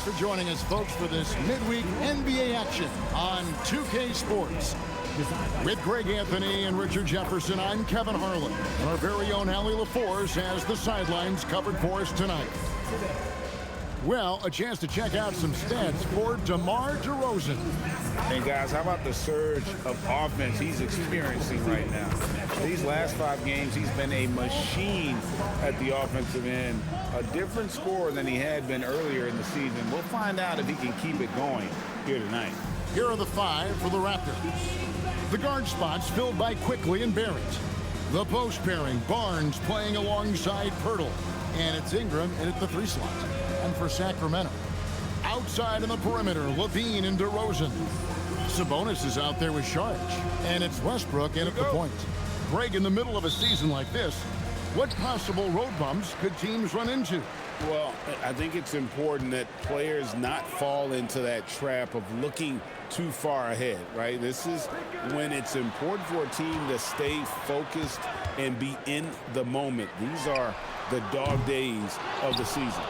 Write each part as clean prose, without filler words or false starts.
Thanks for joining us, folks, for this midweek NBA action on 2K Sports. With Greg Anthony and Richard Jefferson, I'm Kevin Harlan. And our very own Allie LaForce has the sidelines covered for us tonight. Well, a chance to check out some stats for DeMar DeRozan. And guys, how about the surge of offense he's experiencing right now? These last 5 games, he's been a machine at the offensive end. A different scorer than he had been earlier in the season. We'll find out if he can keep it going here tonight. Here are the 5 for the Raptors. The guard spots filled by Quickley and Barrett. The post pairing, Barnes playing alongside Pirtle. And it's Ingram in at the 3 slot. And for Sacramento, outside on the perimeter, LaVine and DeRozan. Sabonis is out there with Sharge. And it's Westbrook in at the point. Greg, in the middle of a season like this, what possible road bumps could teams run into? Well, I think it's important that players not fall into that trap of looking too far ahead, right? This is when it's important for a team to stay focused and be in the moment. These are the dog days of the season.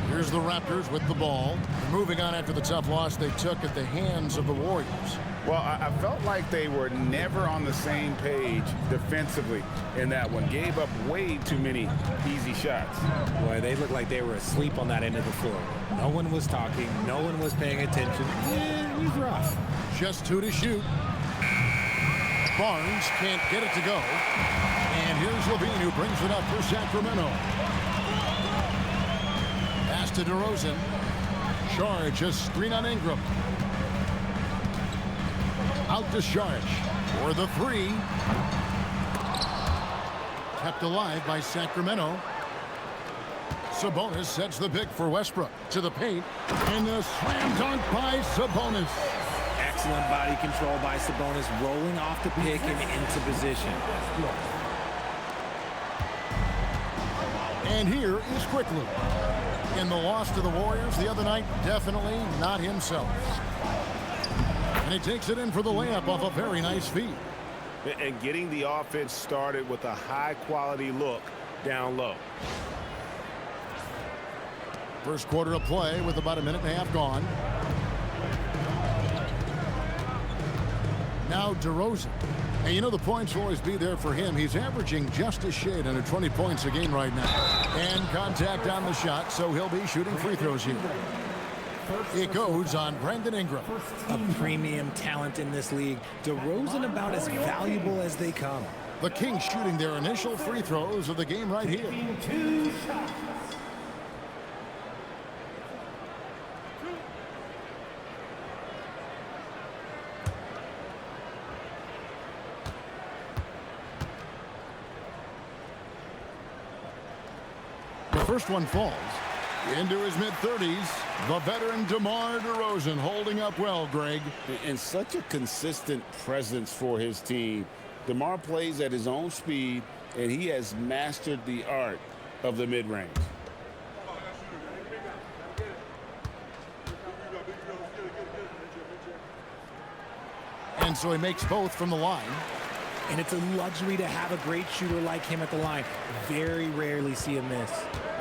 Here's the Raptors with the ball. They're moving on after the tough loss they took at the hands of the Warriors. Well, I felt like they were never on the same page defensively in that one. Gave up way too many easy shots. Boy, they looked like they were asleep on that end of the floor. No one was talking. No one was paying attention. Yeah, it was rough. Just 2 to shoot. Barnes can't get it to go. And here's LaVine who brings it up for Sacramento. Pass to DeRozan. Sharge, a screen on Ingram. Out to Sharge for the 3. Kept alive by Sacramento. Sabonis sets the pick for Westbrook to the paint. And the slam dunk by Sabonis. Excellent body control by Sabonis, rolling off the pick and into position. And here is Quickley. In the loss to the Warriors the other night, definitely not himself. And he takes it in for the layup off a very nice feed. And getting the offense started with a high-quality look down low. First quarter of play with about 1.5 minutes gone. Now DeRozan. And you know the points will always be there for him. He's averaging just a shade under 20 points a game right now. And contact on the shot, so he'll be shooting free throws here. It goes on Brandon Ingram. A premium talent in this league. DeRozan about as valuable as they come. The Kings shooting their initial free throws of the game right here. The first one falls. Into his mid-30s, the veteran DeMar DeRozan holding up well, Greg. And such a consistent presence for his team. DeMar plays at his own speed, and he has mastered the art of the mid-range. And so he makes both from the line. And it's a luxury to have a great shooter like him at the line. Very rarely see him miss.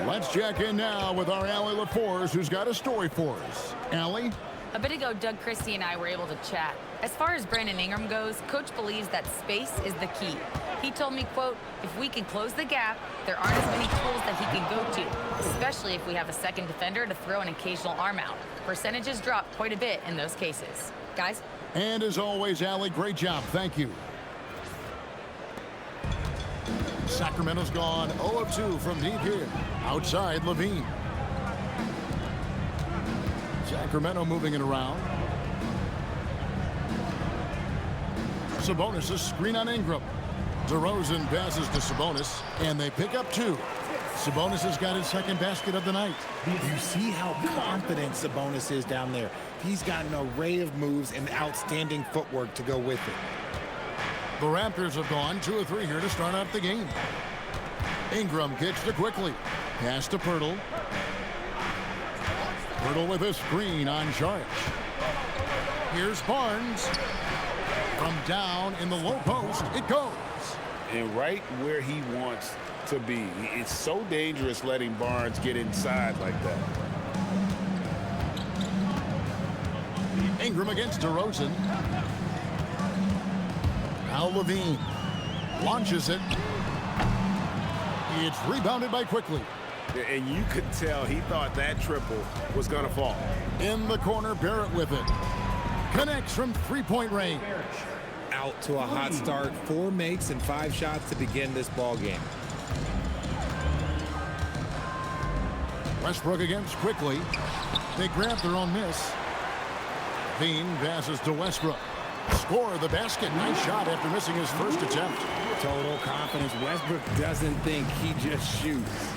Let's check in now with our Allie LaForce, who's got a story for us. Allie? A bit ago, Doug Christie and I were able to chat. As far as Brandon Ingram goes, Coach believes that space is the key. He told me, quote, if we can close the gap, there aren't as many tools that he can go to, especially if we have a second defender to throw an occasional arm out. Percentages drop quite a bit in those cases. Guys? And as always, Allie, great job. Thank you. Sacramento's gone 0 of 2 from deep here. Outside, LaVine. Sacramento moving it around. Sabonis, a screen on Ingram. DeRozan passes to Sabonis, and they pick up 2. Sabonis has got his second basket of the night. You see how confident Sabonis is down there. He's got an array of moves and outstanding footwork to go with it. The Raptors have gone 2 of 3 here to start out the game. Ingram kicks to Quickley. Pass to Pirtle. Pirtle with a screen on Sharge. Here's Barnes. From down in the low post, it goes. And right where he wants to be. It's so dangerous letting Barnes get inside like that. Ingram against DeRozan. Now LaVine launches it. It's rebounded by Quickley. And you could tell he thought that triple was going to fall. In the corner, Barrett with it. Connects from three-point range. Out to a hot start. 4 makes and 5 shots to begin this ball game. Westbrook against Quickley. They grab their own miss. Bean passes to Westbrook. Score the basket. Nice shot after missing his first attempt. Total confidence. Westbrook doesn't think, he just shoots.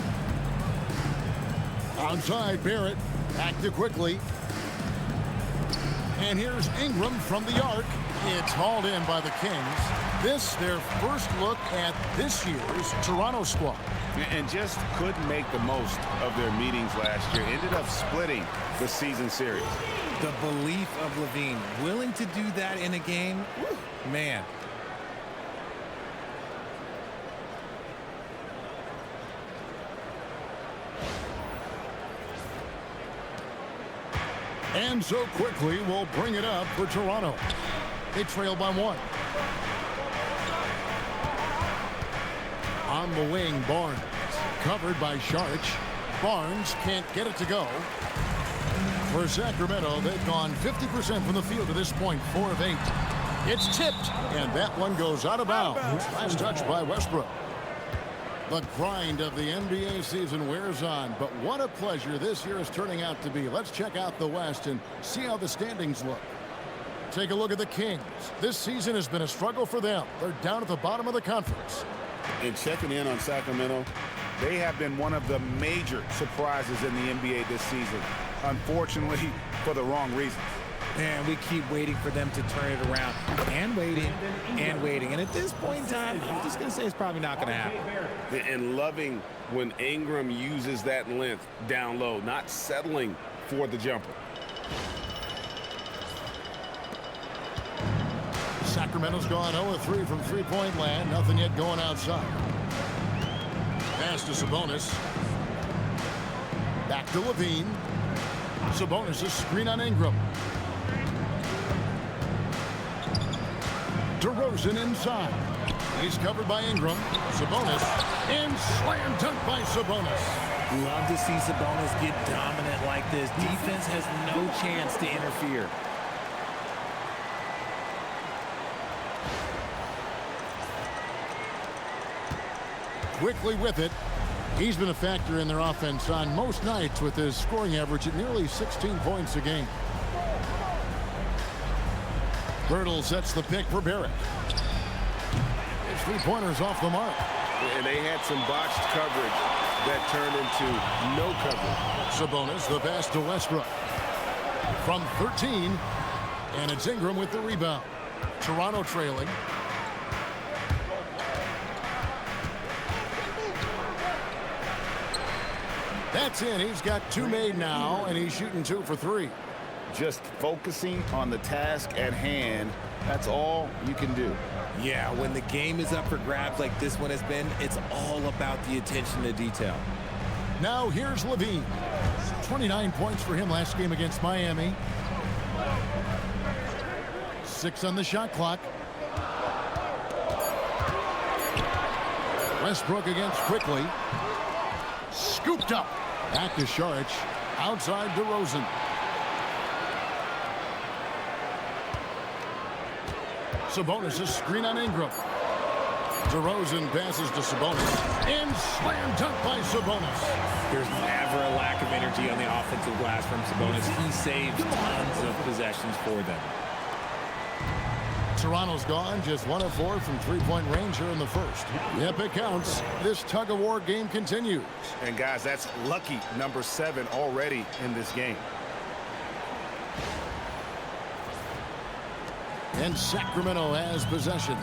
Outside, Barrett. Back to Quickley. And here's Ingram from the arc. It's hauled in by the Kings. This, their first look at this year's Toronto squad. And just couldn't make the most of their meetings last year. Ended up splitting the season series. The belief of LaVine, willing to do that in a game, man. And so Quickley will bring it up for Toronto. They trail by 1. On the wing, Barnes. Covered by Sharch. Barnes can't get it to go. For Sacramento, they've gone 50% from the field to this point, 4 of 8. It's tipped, and that one goes out of bounds. Last touch by Westbrook. The grind of the NBA season wears on, but what a pleasure this year is turning out to be. Let's check out the West and see how the standings look. Take a look at the Kings. This season has been a struggle for them. They're down at the bottom of the conference. And checking in on Sacramento, they have been one of the major surprises in the NBA this season. Unfortunately, for the wrong reasons. And we keep waiting for them to turn it around. And waiting, and waiting. And at this point in time, I'm just going to say it's probably not going to happen. And loving when Ingram uses that length down low, not settling for the jumper. Sacramento's gone 0-3 from three-point land. Nothing yet going outside. Pass to Sabonis. Back to LaVine. Sabonis, a screen on Ingram. DeRozan inside. He's covered by Ingram. Sabonis. And slam dunk by Sabonis. Love to see Sabonis get dominant like this. Defense has no chance to interfere. Quickley with it. He's been a factor in their offense on most nights with his scoring average at nearly 16 points a game. Birtle sets the pick for Barrett. His three-pointer's off the mark. And they had some botched coverage that turned into no coverage. Sabonis, the pass to Westbrook. From 13, and it's Ingram with the rebound. Toronto trailing. That's in. He's got 2 made now, and he's shooting 2 for 3. Just focusing on the task at hand, that's all you can do. Yeah, when the game is up for grabs like this one has been, it's all about the attention to detail. Now here's LaVine. 29 points for him last game against Miami. 6 on the shot clock. Westbrook against Quickley. Scooped up. Back to Sharch. Outside DeRozan. Sabonis, a screen on Ingram. DeRozan passes to Sabonis. And slam dunk by Sabonis. There's never a lack of energy on the offensive glass from Sabonis. He saves tons of possessions for them. Toronto's gone just 1 of 4 from three-point range here in the first. Yep, it counts. This tug-of-war game continues. And guys, that's lucky number 7 already in this game. And Sacramento has possession.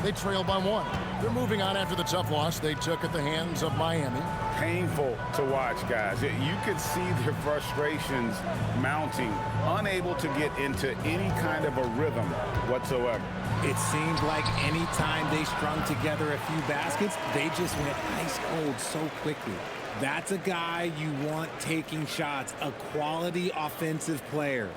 They trail by 1. They're moving on after the tough loss they took at the hands of Miami. Painful to watch, guys. You could see their frustrations mounting, unable to get into any kind of a rhythm whatsoever. It seemed like any time they strung together a few baskets, they just went ice cold so quickly. That's a guy you want taking shots, a quality offensive player.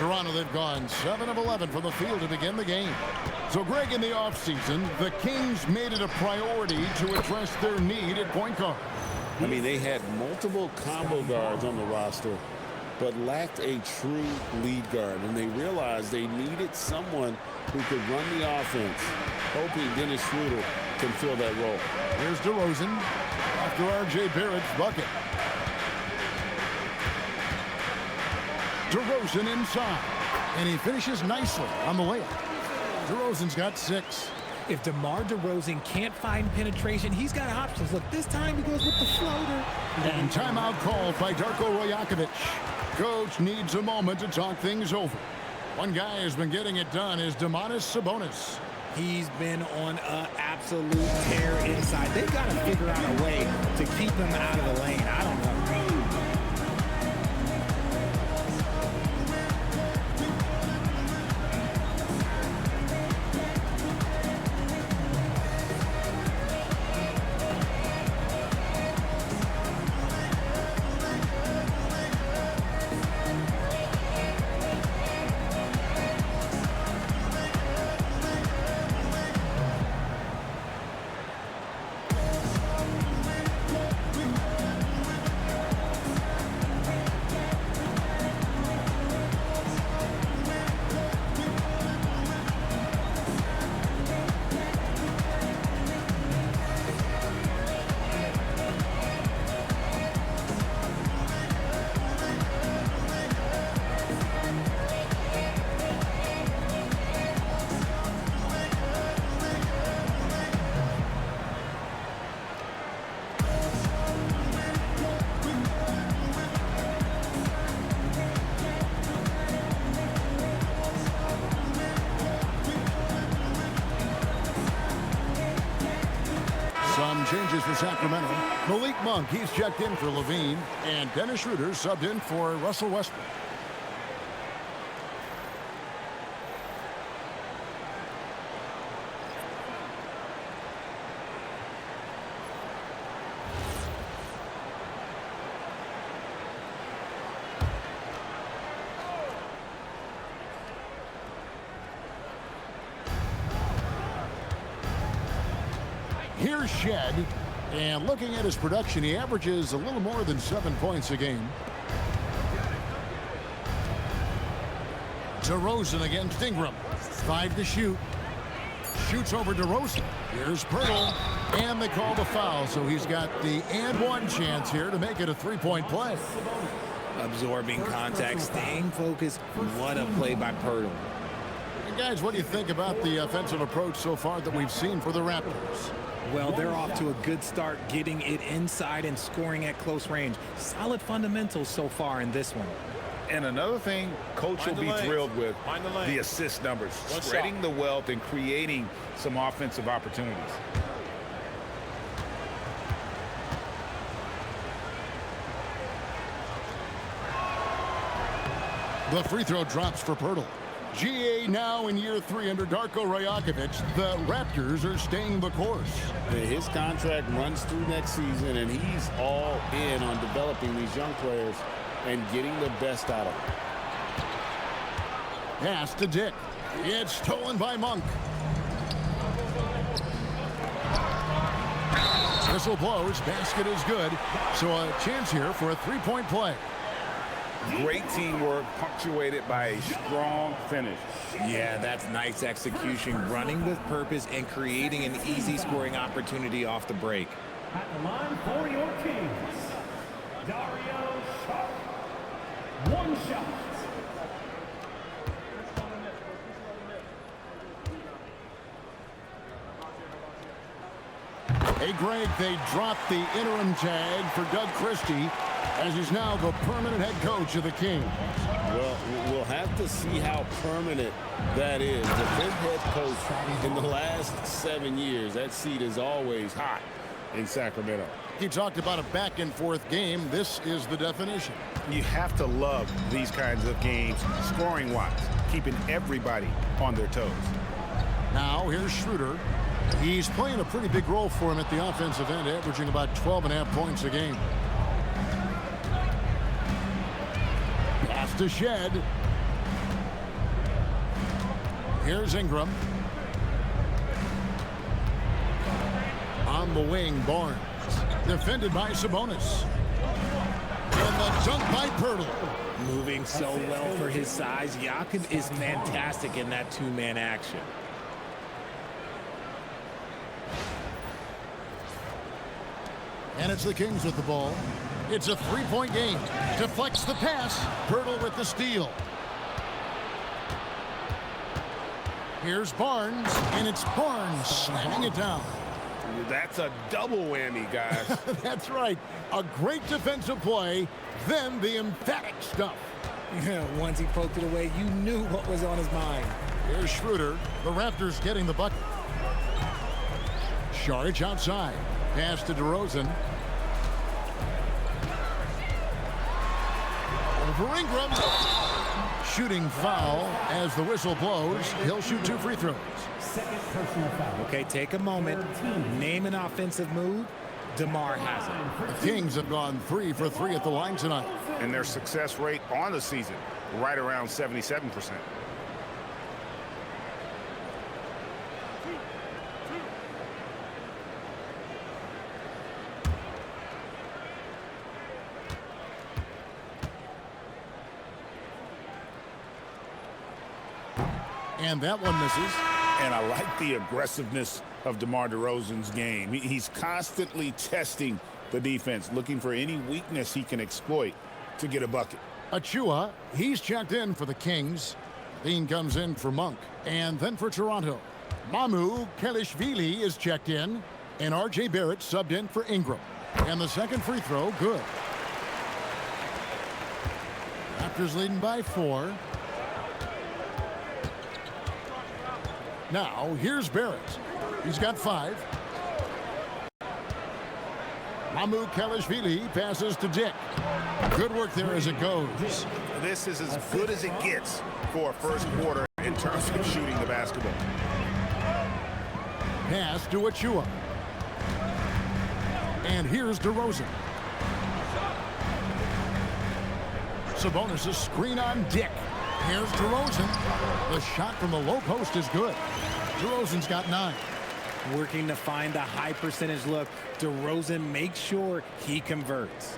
Toronto, they've gone 7 of 11 from the field to begin the game. So, Greg, in the offseason, the Kings made it a priority to address their need at point guard. I mean, they had multiple combo guards on the roster, but lacked a true lead guard. And they realized they needed someone who could run the offense, hoping Dennis Schroeder can fill that role. Here's DeRozan after R.J. Barrett's bucket. DeRozan inside, and he finishes nicely on the layup. DeRozan's got 6. If DeMar DeRozan can't find penetration, he's got options. Look, this time he goes with the floater. And timeout called by Darko Rajakovic. Coach needs a moment to talk things over. One guy who's been getting it done is Domantas Sabonis. He's been on an absolute tear inside. They've got to figure out a way to keep him out of the lane. I don't know. Some changes for Sacramento. Malik Monk, he's checked in for LaVine, and Dennis Schroeder subbed in for Russell Westbrook. Here's Shed, and looking at his production, he averages a little more than 7 points a game. DeRozan against Ingram. 5 to shoot. Shoots over DeRozan. Here's Pirtle, and they call the foul, so he's got the and one chance here to make it a three-point play. Absorbing contact, staying focused. What a play by Pirtle. And guys, what do you think about the offensive approach so far that we've seen for the Raptors? Well, they're off to a good start getting it inside and scoring at close range. Solid fundamentals so far in this one. And another thing Coach will be thrilled with, the assist numbers, spreading the wealth and creating some offensive opportunities. The free throw drops for Pirtle. GA now in year 3 under Darko Rajakovic. The Raptors are staying the course. His contract runs through next season, and he's all in on developing these young players and getting the best out of them. Pass to Dick. It's stolen by Monk. Whistle blows. Basket is good. So a chance here for a three-point play. Great teamwork punctuated by a strong finish. Yeah, that's nice execution, running with purpose and creating an easy scoring opportunity off the break. At the line for your Kings, Dario Sharp. 1 shot. Hey, Greg, they dropped the interim tag for Doug Christie, as he's now the permanent head coach of the Kings. Well, we'll have to see how permanent that is. The fifth head coach in the last 7 years, that seat is always hot in Sacramento. He talked about a back-and-forth game. This is the definition. You have to love these kinds of games, scoring-wise, keeping everybody on their toes. Now, here's Schroeder. He's playing a pretty big role for him at the offensive end, averaging about 12.5 points a game. Pass to Shed. Here's Ingram. On the wing, Barnes. Defended by Sabonis. And the dunk by Pirtle. Moving so well for his size. Jakob is fantastic in that two-man action. And it's the Kings with the ball. It's a three-point game. Deflects the pass. Pirtle with the steal. Here's Barnes, and it's Barnes slamming it down. That's a double whammy, guys. That's right. A great defensive play, then the emphatic stuff. Once he poked it away, you knew what was on his mind. Here's Schroeder. The Raptors getting the bucket. Saric outside. Pass to DeRozan. Over Ingram. Shooting foul as the whistle blows. He'll shoot 2 free throws. Second personal foul. Okay, take a moment. Name an offensive move. DeMar has it. The Kings have gone 3 for 3 at the line tonight. And their success rate on the season, right around 77%. And that one misses. And I like the aggressiveness of DeMar DeRozan's game. He's constantly testing the defense, looking for any weakness he can exploit to get a bucket. Achua, he's checked in for the Kings. Dean comes in for Monk. And then for Toronto, Mamu Kelishvili is checked in. And R.J. Barrett subbed in for Ingram. And the second free throw, good. Raptors leading by 4. Now, here's Barrett. He's got 5. Mamu Kelishvili passes to Dick. Good work there as it goes. This is as good as it gets for a first quarter in terms of shooting the basketball. Pass to Achua. And here's DeRozan. Sabonis' screen on Dick. Here's DeRozan. The shot from the low post is good. DeRozan's got 9. Working to find the high percentage look. DeRozan makes sure he converts.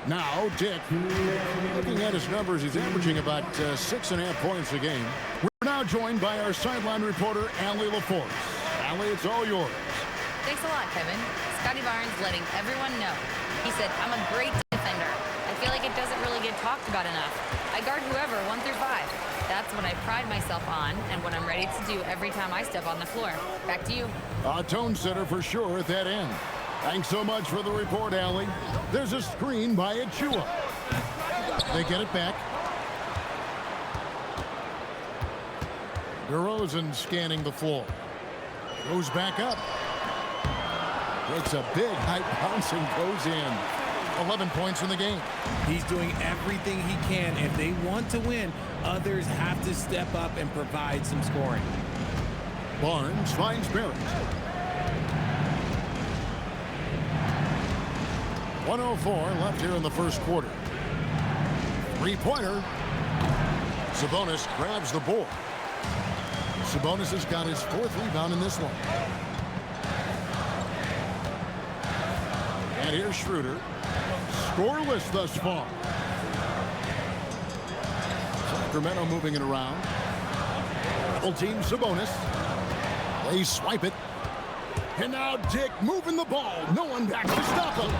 Now Dick, looking at his numbers, he's averaging about 6.5 points a game. We're now joined by our sideline reporter, Allie LaForce. Allie, it's all yours. Thanks a lot, Kevin. Scottie Barnes letting everyone know. He said, I'm a great defender. I feel like it doesn't really get talked about enough. I guard whoever, 1 through 5. That's what I pride myself on and what I'm ready to do every time I step on the floor. Back to you. A tone setter for sure at that end. Thanks so much for the report, Allie. There's a screen by Achua. They get it back. DeRozan scanning the floor. Goes back up. Takes a big high bounce and goes in. 11 points in the game. He's doing everything he can. If they want to win, others have to step up and provide some scoring. Barnes finds Barrett. 1:04 left here in the first quarter. Three-pointer. Sabonis grabs the board. Sabonis has got his 4th rebound in this one. And here's Schroeder. Scoreless thus far. Sacramento moving it around. Double team Sabonis. They swipe it. And now Dick moving the ball. No one back to stop him.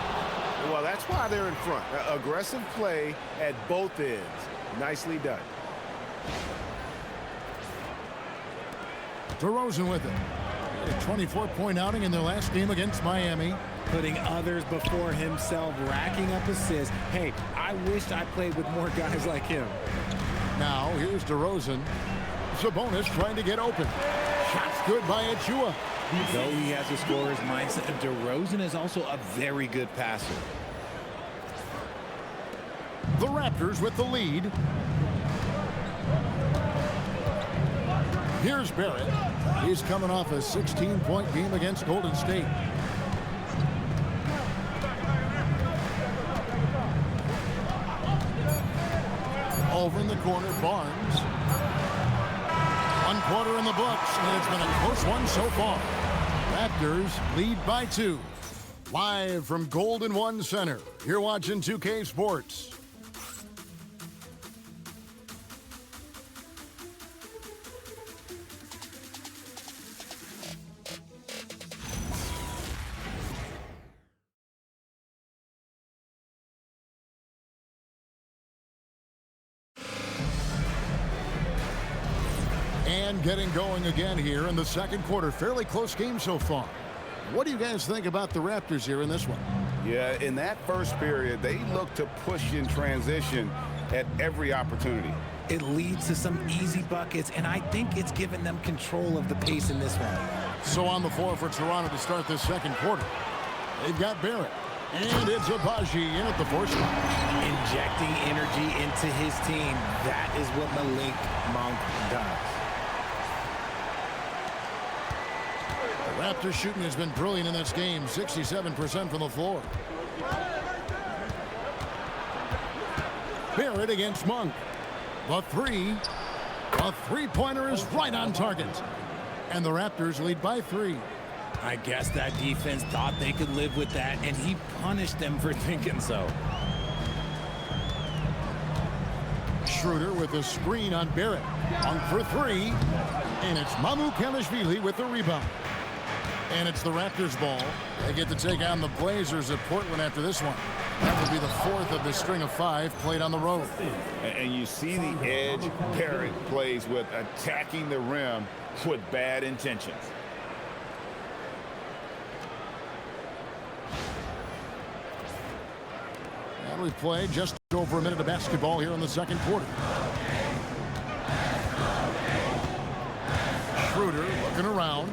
Well, that's why they're in front. Aggressive play at both ends. Nicely done. DeRozan with it. A 24-point outing in their last game against Miami. Putting others before himself, racking up assists. Hey, I wished I played with more guys like him. Now, here's DeRozan. Sabonis trying to get open. Shots good by Achua. Though he has a scorer's mindset, DeRozan is also a very good passer. The Raptors with the lead. Here's Barrett. He's coming off a 16-point game against Golden State. Over in the corner, Barnes. 1 quarter in the books, and it's been a close one so far. Raptors lead by 2. Live from Golden One Center, you're watching 2K Sports. And getting going again here in the second quarter. Fairly close game so far. What do you guys think about the Raptors here in this one? Yeah, in that first period, they look to push in transition at every opportunity. It leads to some easy buckets, and I think it's given them control of the pace in this one. So on the floor for Toronto to start this second quarter. They've got Barrett. And it's Abaji in at the 4 spot. Injecting energy into his team. That is what Malik Monk does. The Raptors shooting has been brilliant in this game. 67% from the floor. Barrett against Monk. The three-pointer is right on target. And the Raptors lead by 3. I guess that defense thought they could live with that, and he punished them for thinking so. Schroeder with a screen on Barrett. Monk for 3. And it's Mamu Kelishvili with the rebound. And it's the Raptors ball. They get to take on the Blazers at Portland after this one. That would be the 4th of the string of 5 played on the road. And you see the edge Barrett plays with, attacking the rim with bad intentions. And we've played just over a minute of basketball here in the second quarter. Schroeder looking around.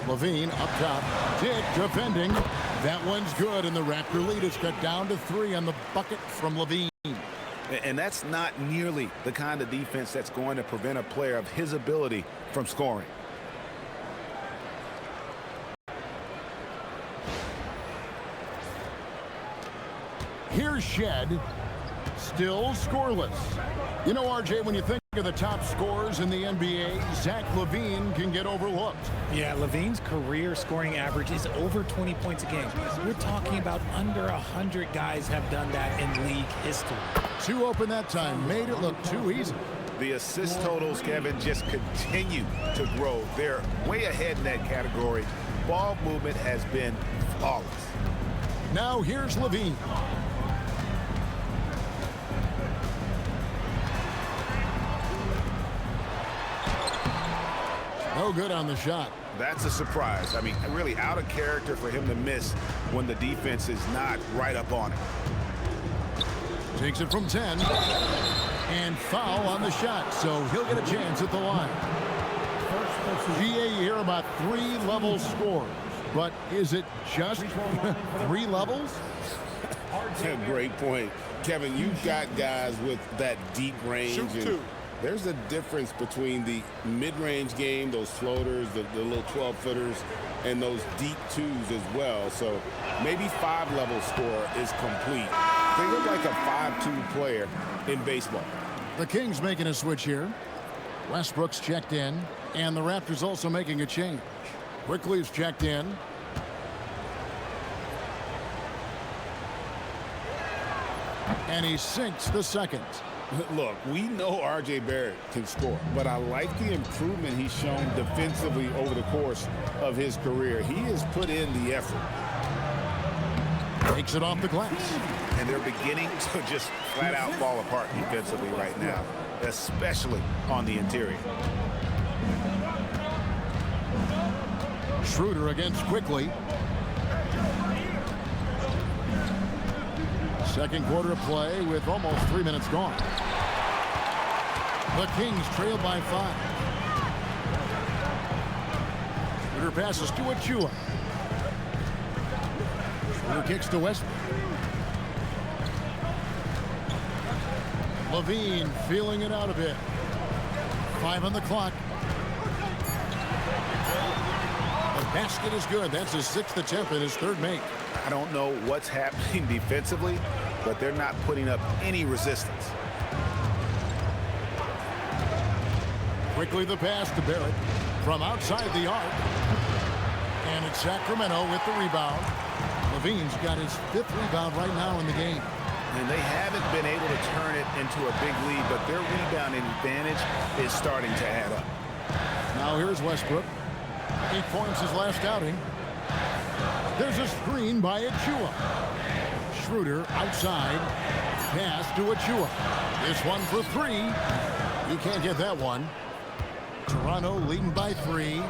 LaVine up top. Dick defending. That one's good, and the Raptor lead is cut down to 3 on the bucket from LaVine. And that's not nearly the kind of defense that's going to prevent a player of his ability from scoring. Here's Shed. Still scoreless. You know, RJ, when you think of the top scorers in the NBA, Zach LaVine can get overlooked. Yeah, LaVine's career scoring average is over 20 points a game. We're talking about under 100 guys have done that in league history. 2 open that time. Made it look too easy. The assist totals, Kevin, just continue to grow. They're way ahead in that category. Ball movement has been flawless. Now here's LaVine. No good on the shot. That's a surprise. I mean, really out of character for him to miss when the defense is not right up on it. Takes it from 10. And foul on the shot, so he'll get a chance at the line. GA here about 3 level scores. But is it just 3 levels? Great point. Kevin, you've got guys with that deep range. And there's a difference between the mid-range game, those floaters, the little 12-footers, and those deep 2s as well. So maybe 5-level score is complete. They look like a 5-2 player in baseball. The Kings making a switch here. Westbrook's checked in, and the Raptors also making a change. Quickley's checked in. And he sinks the second. Look, we know R.J. Barrett can score, but I like the improvement he's shown defensively over the course of his career. He has put in the effort. Takes it off the glass. And they're beginning to just flat out fall apart defensively right now, especially on the interior. Schroeder against Quickley. Second quarter of play with almost 3 minutes gone. The Kings trail by 5. Schroeder passes to Achua. Schroeder kicks to Westbrook. LaVine feeling it out a bit. 5 on the clock. The basket is good. That's his 6th attempt and his 3rd make. I don't know what's happening defensively, but they're not putting up any resistance. Quickly the pass to Barrett from outside the arc. And it's Sacramento with the rebound. LaVine's got his 5th rebound right now in the game. And they haven't been able to turn it into a big lead, but their rebounding advantage is starting to add up. Now here's Westbrook. 8 points his last outing. There's a screen by Achua. Schroeder outside. Pass to Achua. This one for 3. He can't get that one. Toronto leading by 3.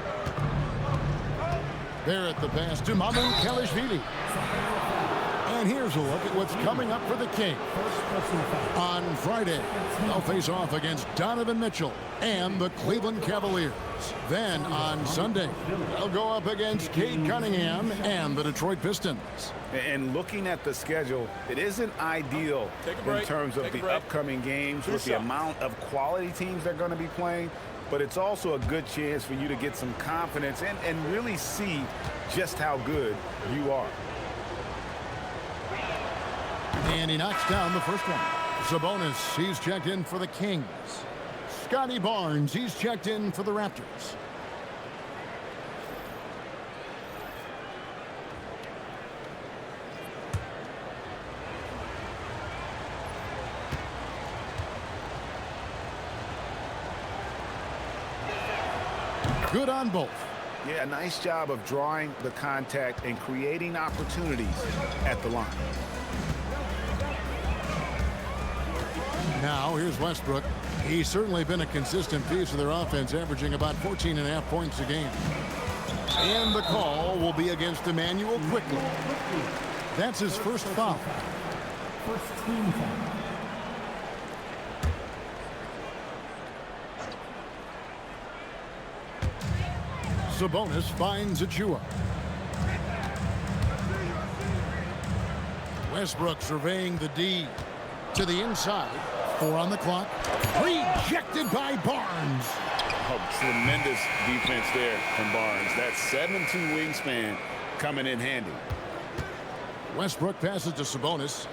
Barrett the pass to Mamu Kelishvili. And here's a look at what's coming up for the Kings. On Friday, they'll face off against Donovan Mitchell and the Cleveland Cavaliers. Then on Sunday, they'll go up against Cade Cunningham and the Detroit Pistons. And looking at the schedule, it isn't ideal in terms of the upcoming games with the amount of quality teams they're going to be playing. But it's also a good chance for you to get some confidence and really see just how good you are. And he knocks down the first one. Sabonis, he's checked in for the Kings. Scottie Barnes, he's checked in for the Raptors. Good on both. Yeah, nice job of drawing the contact and creating opportunities at the line. Now, here's Westbrook. He's certainly been a consistent piece of their offense, averaging about 14.5 points a game. And the call will be against Emmanuel Quickley. That's his first foul. First team foul. Sabonis finds Achua. Westbrook surveying the D to the inside. 4 on the clock. Rejected by Barnes. Oh, tremendous defense there from Barnes. That 7'2" wingspan coming in handy. Westbrook passes to Sabonis.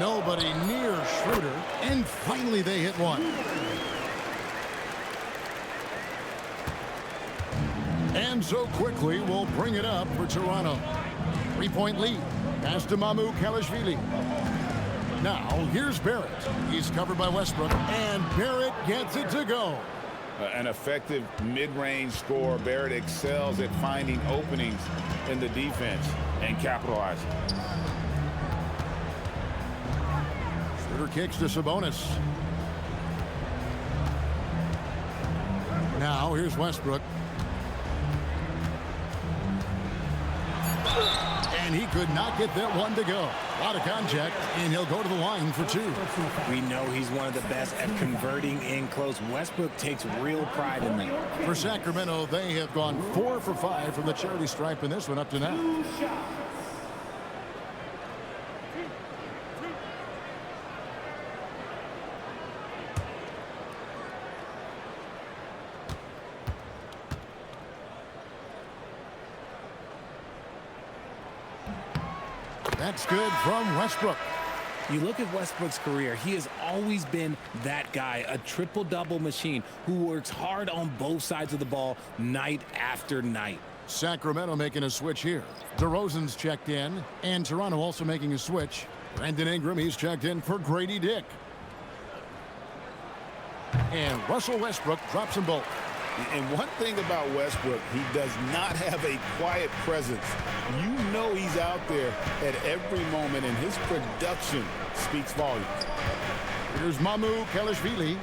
Nobody near Schroeder. And finally they hit one. And so Quickley will bring it up for Toronto. 3-point lead. Pass to Mamu Kelishvili. Now here's Barrett. He's covered by Westbrook. And Barrett gets it to go. An effective mid-range scorer. Barrett excels at finding openings in the defense and capitalizing. Schroeder kicks to Sabonis. Now here's Westbrook. And he could not get that one to go. A lot of contact, and he'll go to the line for 2. We know he's one of the best at converting in close. Westbrook takes real pride in that. For Sacramento, they have gone 4 for 5 from the charity stripe in this one up to now. That's good from Westbrook. You look at Westbrook's career, he has always been that guy, a triple-double machine who works hard on both sides of the ball night after night. Sacramento making a switch here. DeRozan's checked in, and Toronto also making a switch. Brandon Ingram, he's checked in for Grady Dick. And Russell Westbrook drops them both. And one thing about Westbrook, he does not have a quiet presence. You know he's out there at every moment, and his production speaks volumes. Here's Mamu Kelishvili.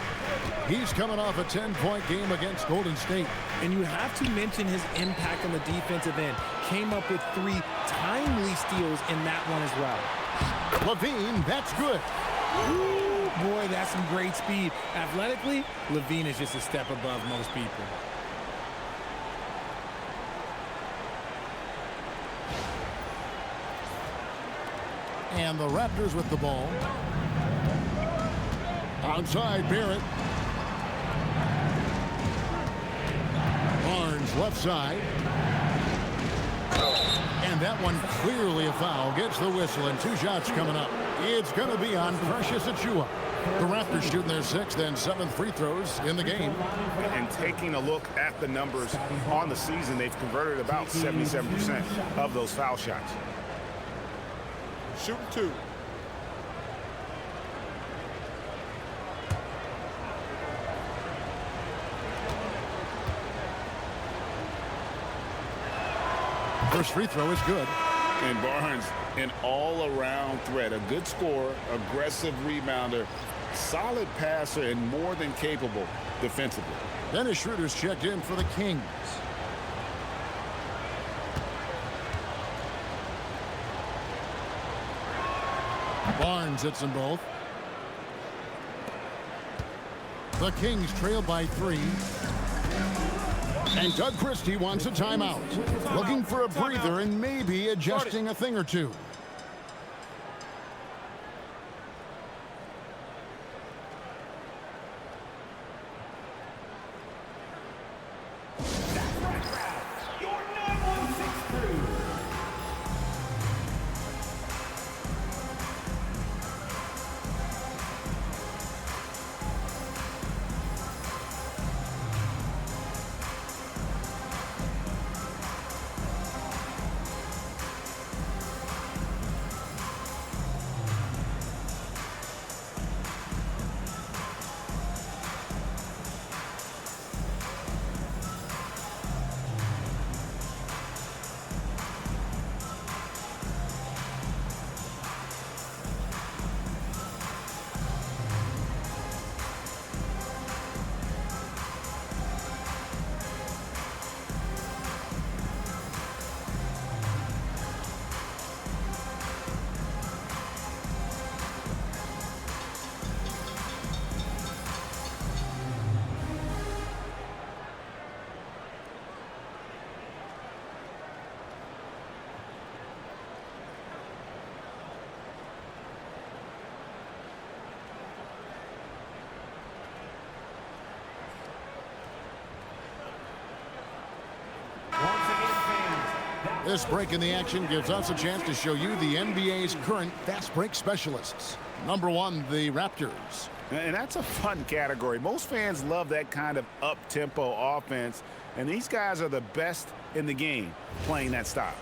He's coming off a 10-point game against Golden State. And you have to mention his impact on the defensive end. Came up with 3 timely steals in that one as well. LaVine, that's good. Ooh, boy, that's some great speed. Athletically, LaVine is just a step above most people. And the Raptors with the ball. Outside, Barrett. Barnes left side. And that one clearly a foul. Gets the whistle and 2 shots coming up. It's going to be on Precious Achiuwa. The Raptors shooting their 6th and 7th free throws in the game. And taking a look at the numbers on the season, they've converted about 77% of those foul shots. Shooting 2. First free throw is good. And Barnes, an all-around threat. A good scorer, aggressive rebounder, solid passer, and more than capable defensively. Dennis Schroeder's checked in for the Kings. Barnes hits them both. The Kings trail by 3. And Doug Christie wants a timeout. Looking for a breather and maybe adjusting a thing or two. This break in the action gives us a chance to show you the NBA's current fast break specialists. Number 1, the Raptors. And that's a fun category. Most fans love that kind of up-tempo offense, and these guys are the best in the game playing that style.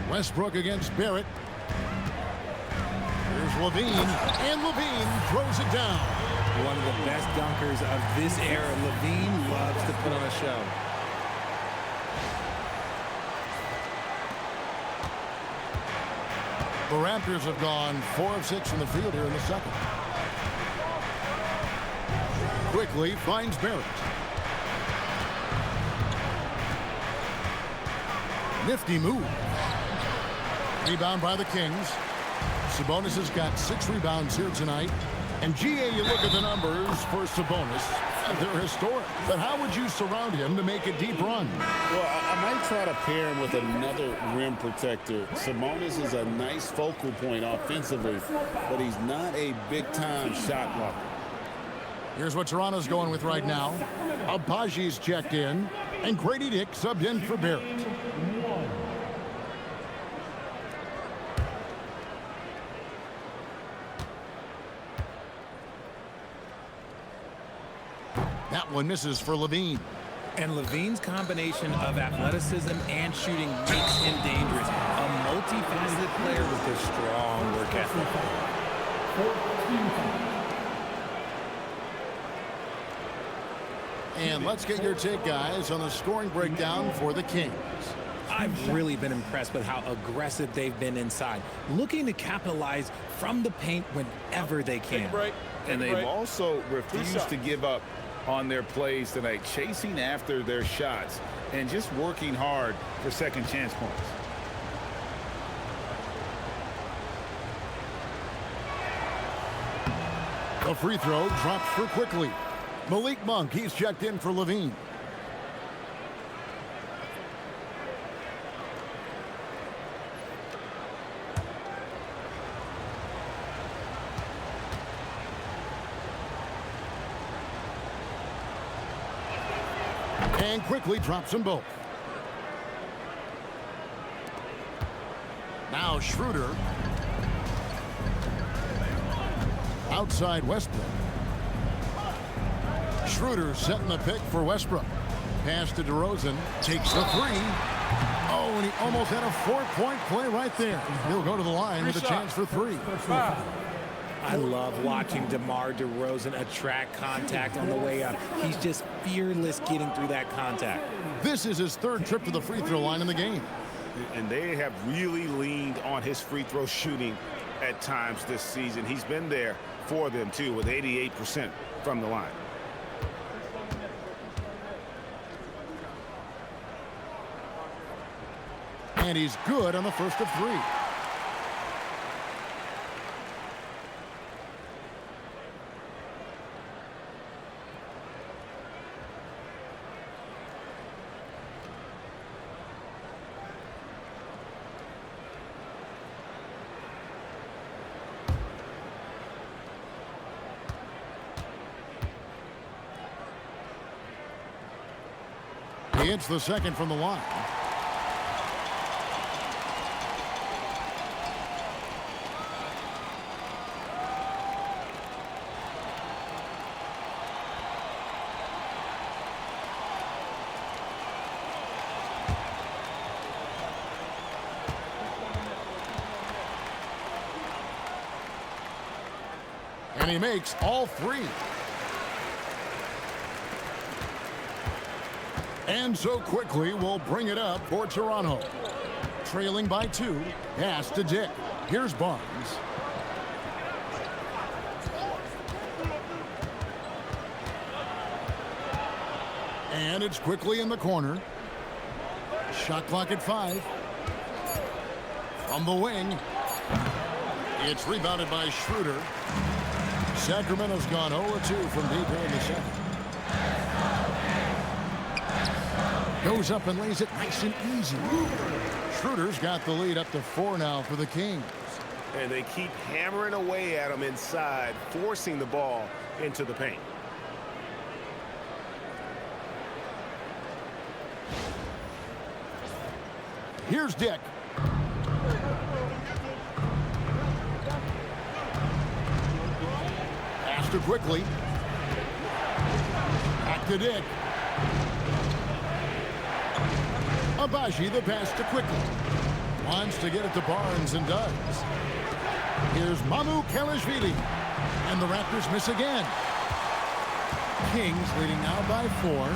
Westbrook against Barrett. Here's LaVine, and LaVine throws it down. One of the best dunkers of this era. LaVine loves to put on a show. The Raptors have gone 4 of 6 from the field here in the second. Quickley finds Barrett. Nifty move. Rebound by the Kings. Sabonis has got 6 rebounds here tonight. And GA, you look at the numbers for Sabonis. They're historic. But how would you surround him to make a deep run? Well, I might try to pair him with another rim protector. Sabonis is a nice focal point offensively, but he's not a big-time shot blocker. Here's what Toronto's going with right now. Abaji's checked in, and Grady Dick subbed in for Barrett. That one misses for LaVine. And LaVine's combination of athleticism and shooting makes him dangerous. A multifaceted player with a strong work ethic. And let's get your take, guys, on the scoring breakdown for the Kings. I've really been impressed with how aggressive they've been inside, looking to capitalize from the paint whenever they can. And they've also refused to give up on their plays tonight, chasing after their shots and just working hard for second chance points. The free throw drops for Quickley. Malik Monk, he's checked in for LaVine. And quickly drops them both. Now Schroeder. Outside Westbrook. Schroeder setting the pick for Westbrook. Pass to DeRozan. Takes the three. Oh, and he almost had a 4-point play right there. He'll go to the line with a chance for three. I love watching DeMar DeRozan attract contact on the way up. He's just fearless getting through that contact. This is his third trip to the free throw line in the game. And they have really leaned on his free throw shooting at times this season. He's been there for them, too, with 88% from the line. And he's good on the first of three. He hits the second from the line. And he makes all three. And so quickly we'll bring it up for Toronto. Trailing by 2. Pass to Dick. Here's Barnes. And it's quickly in the corner. Shot clock at 5. From the wing. It's rebounded by Schroeder. Sacramento's gone 0-2 from deep here in the second. Goes up and lays it nice and easy. Schroeder's got the lead up to 4 now for the Kings. And they keep hammering away at him inside, forcing the ball into the paint. Here's Dick. Pass to Quickley. Back to Dick. Abaji the pass to Quickley. Wants to get it to Barnes and does. Here's Mamu Kelishvili. And the Raptors miss again. Kings leading now by 4.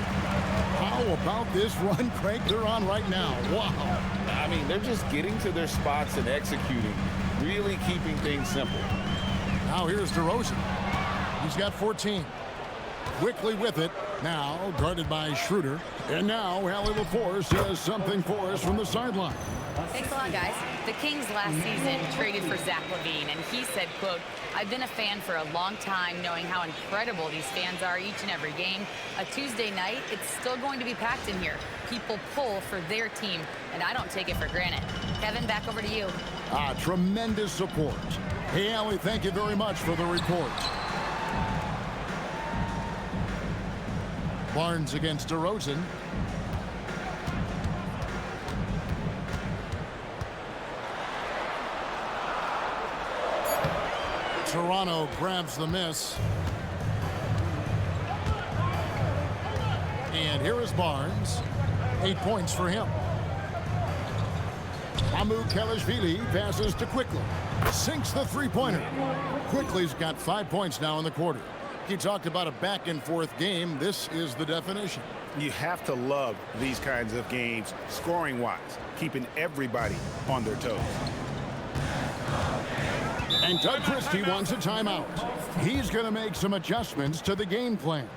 How about this run crank they're on right now? Wow. I mean, they're just getting to their spots and executing, really keeping things simple. Now here's DeRozan. He's got 14. Quickly with it. Now guarded by Schroeder. And now Allie LaForce says something for us from the sideline. Thanks a lot, guys. The Kings last season traded for Zach LaVine, and he said, quote, "I've been a fan for a long time, knowing how incredible these fans are each and every game. A Tuesday night, it's still going to be packed in here. People pull for their team, and I don't take it for granted." Kevin, back over to you. Tremendous support. Hey, Allie, thank you very much for the report. Barnes against DeRozan. Toronto grabs the miss. And here is Barnes. 8 points for him. Mamu Kelishvili passes to Quickley. Sinks the three-pointer. Quickley's got 5 points now in the quarter. He talked about a back-and-forth game. This is the definition. You have to love these kinds of games, scoring-wise, keeping everybody on their toes. And Doug Christie wants a timeout. He's going to make some adjustments to the game plan.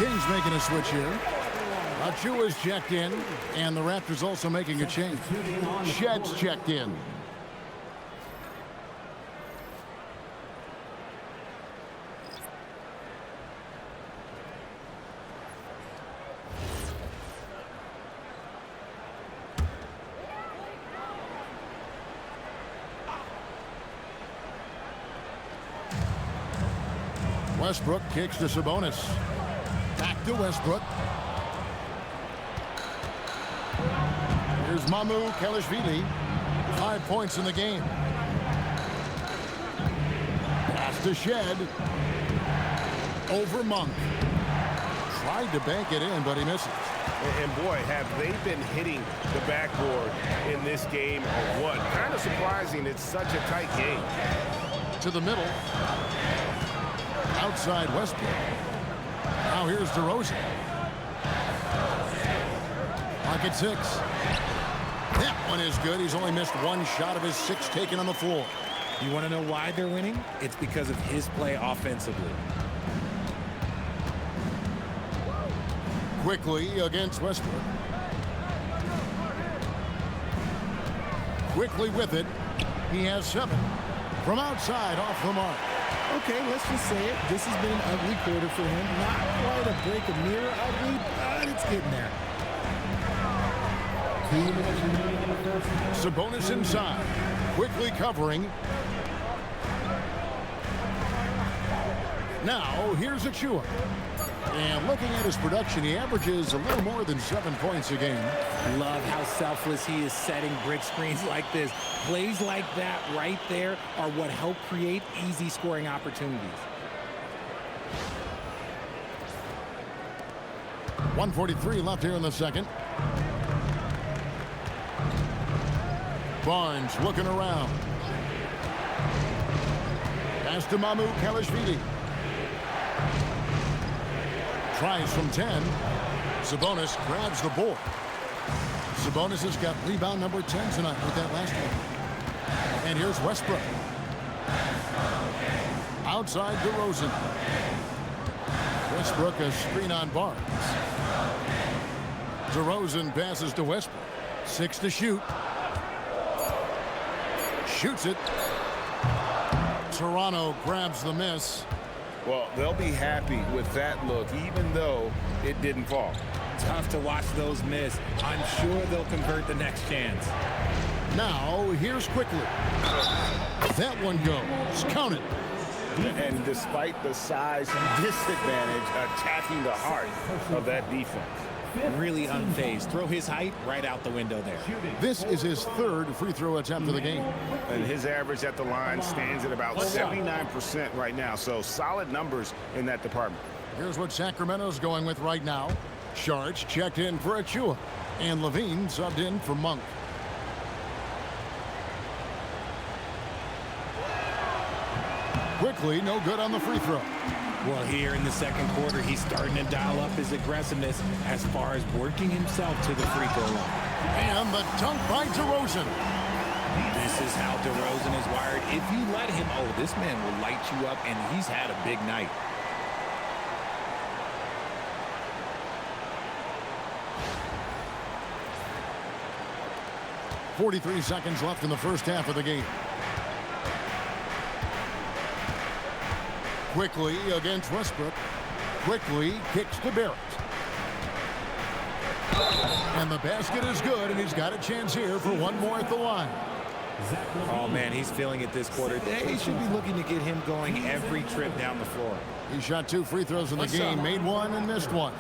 Kings making a switch here. Achua's checked in, and the Raptors also making a change. Shedd's checked in. Westbrook kicks to Sabonis. Back to Westbrook. Here's Mamu Kelishvili. 5 points in the game. Pass to Shed. Over Monk. Tried to bank it in, but he misses. And boy, have they been hitting the backboard in this game or what? Kind of surprising. It's such a tight game. To the middle. Outside Westbrook. Now here's DeRozan. Pocket 6. That one is good. He's only missed one shot of his 6 taken on the floor. You want to know why they're winning? It's because of his play offensively. Quickley against Westbrook. Quickley with it. He has 7. From outside, off the mark. Okay, let's just say it. This has been an ugly quarter for him. Not quite a break of mirror ugly, but it's getting there. Sabonis inside. Quickly covering. Now, here's Achua. And looking at his production, he averages a little more than 7 points a game. Love how selfless he is setting brick screens like this. Plays like that right there are what help create easy scoring opportunities. 1:43 left here in the second. Barnes looking around. Pass to Mamu Kelishvili. Tries from 10. Sabonis grabs the board. Sabonis has got rebound number 10 tonight with that last one. And here's Westbrook. Outside DeRozan. Westbrook a screen on Barnes. DeRozan passes to Westbrook. 6 to shoot. Shoots it. Toronto grabs the miss. Well, they'll be happy with that look, even though it didn't fall. Tough to watch those miss. I'm sure they'll convert the next chance. Now, here's Quickley. That one goes. Count it. And despite the size disadvantage, attacking the heart of that defense. Really unfazed. Throw his height right out the window there. This is his 3rd free throw attempt of the game. And his average at the line stands at about 79% right now. So solid numbers in that department. Here's what Sacramento's going with right now. Sharch checked in for Achua. And LaVine subbed in for Monk. Quickly, no good on the free throw. Well, here in the second quarter, he's starting to dial up his aggressiveness as far as working himself to the free throw line. And the dunk by DeRozan. This is how DeRozan is wired. If you let him, oh, this man will light you up, and he's had a big night. .43 seconds left in the first half of the game. Quickly against Westbrook. Quickly kicks to Barrett. And the basket is good, and he's got a chance here for one more at the line. Oh, man, he's feeling it this quarter. They should be looking to get him going every trip down the floor. He shot 2 free throws in the game, made 1 and missed 1.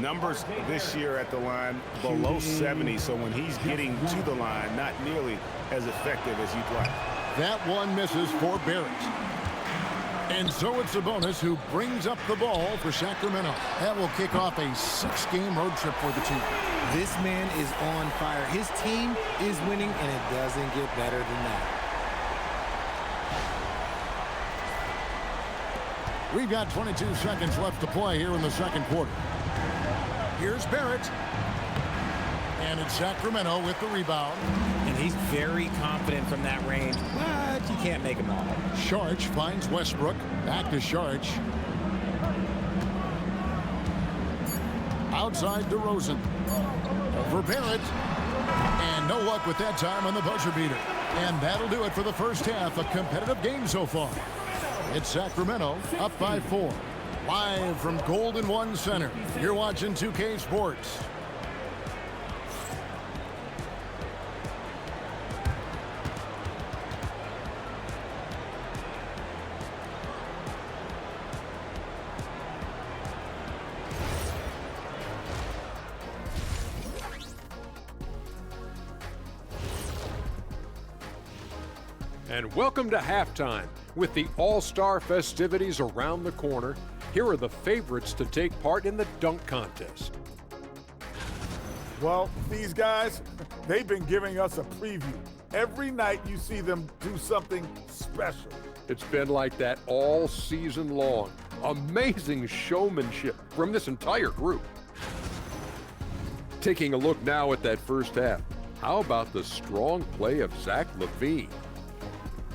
Numbers this year at the line below 70, so when he's getting to the line, not nearly as effective as you'd like. That one misses for Barrett. And so it's Sabonis who brings up the ball for Sacramento. That will kick off a 6-game road trip for the team. This man is on fire. His team is winning, and it doesn't get better than that. We've got 22 seconds left to play here in the second quarter. Here's Barrett. And it's Sacramento with the rebound. And he's very confident from that range, but you can't make him all. Sharch finds Westbrook. Back to Sharch. Outside DeRozan. Over Barrett. And no luck with that time on the buzzer beater. And that'll do it for the first half. A competitive game so far. It's Sacramento up by 4. Live from Golden One Center. You're watching 2K Sports. And welcome to halftime. With the All-Star festivities around the corner, here are the favorites to take part in the dunk contest. Well, these guys, they've been giving us a preview. Every night you see them do something special. It's been like that all season long. Amazing showmanship from this entire group. Taking a look now at that first half, how about the strong play of Zach LaVine?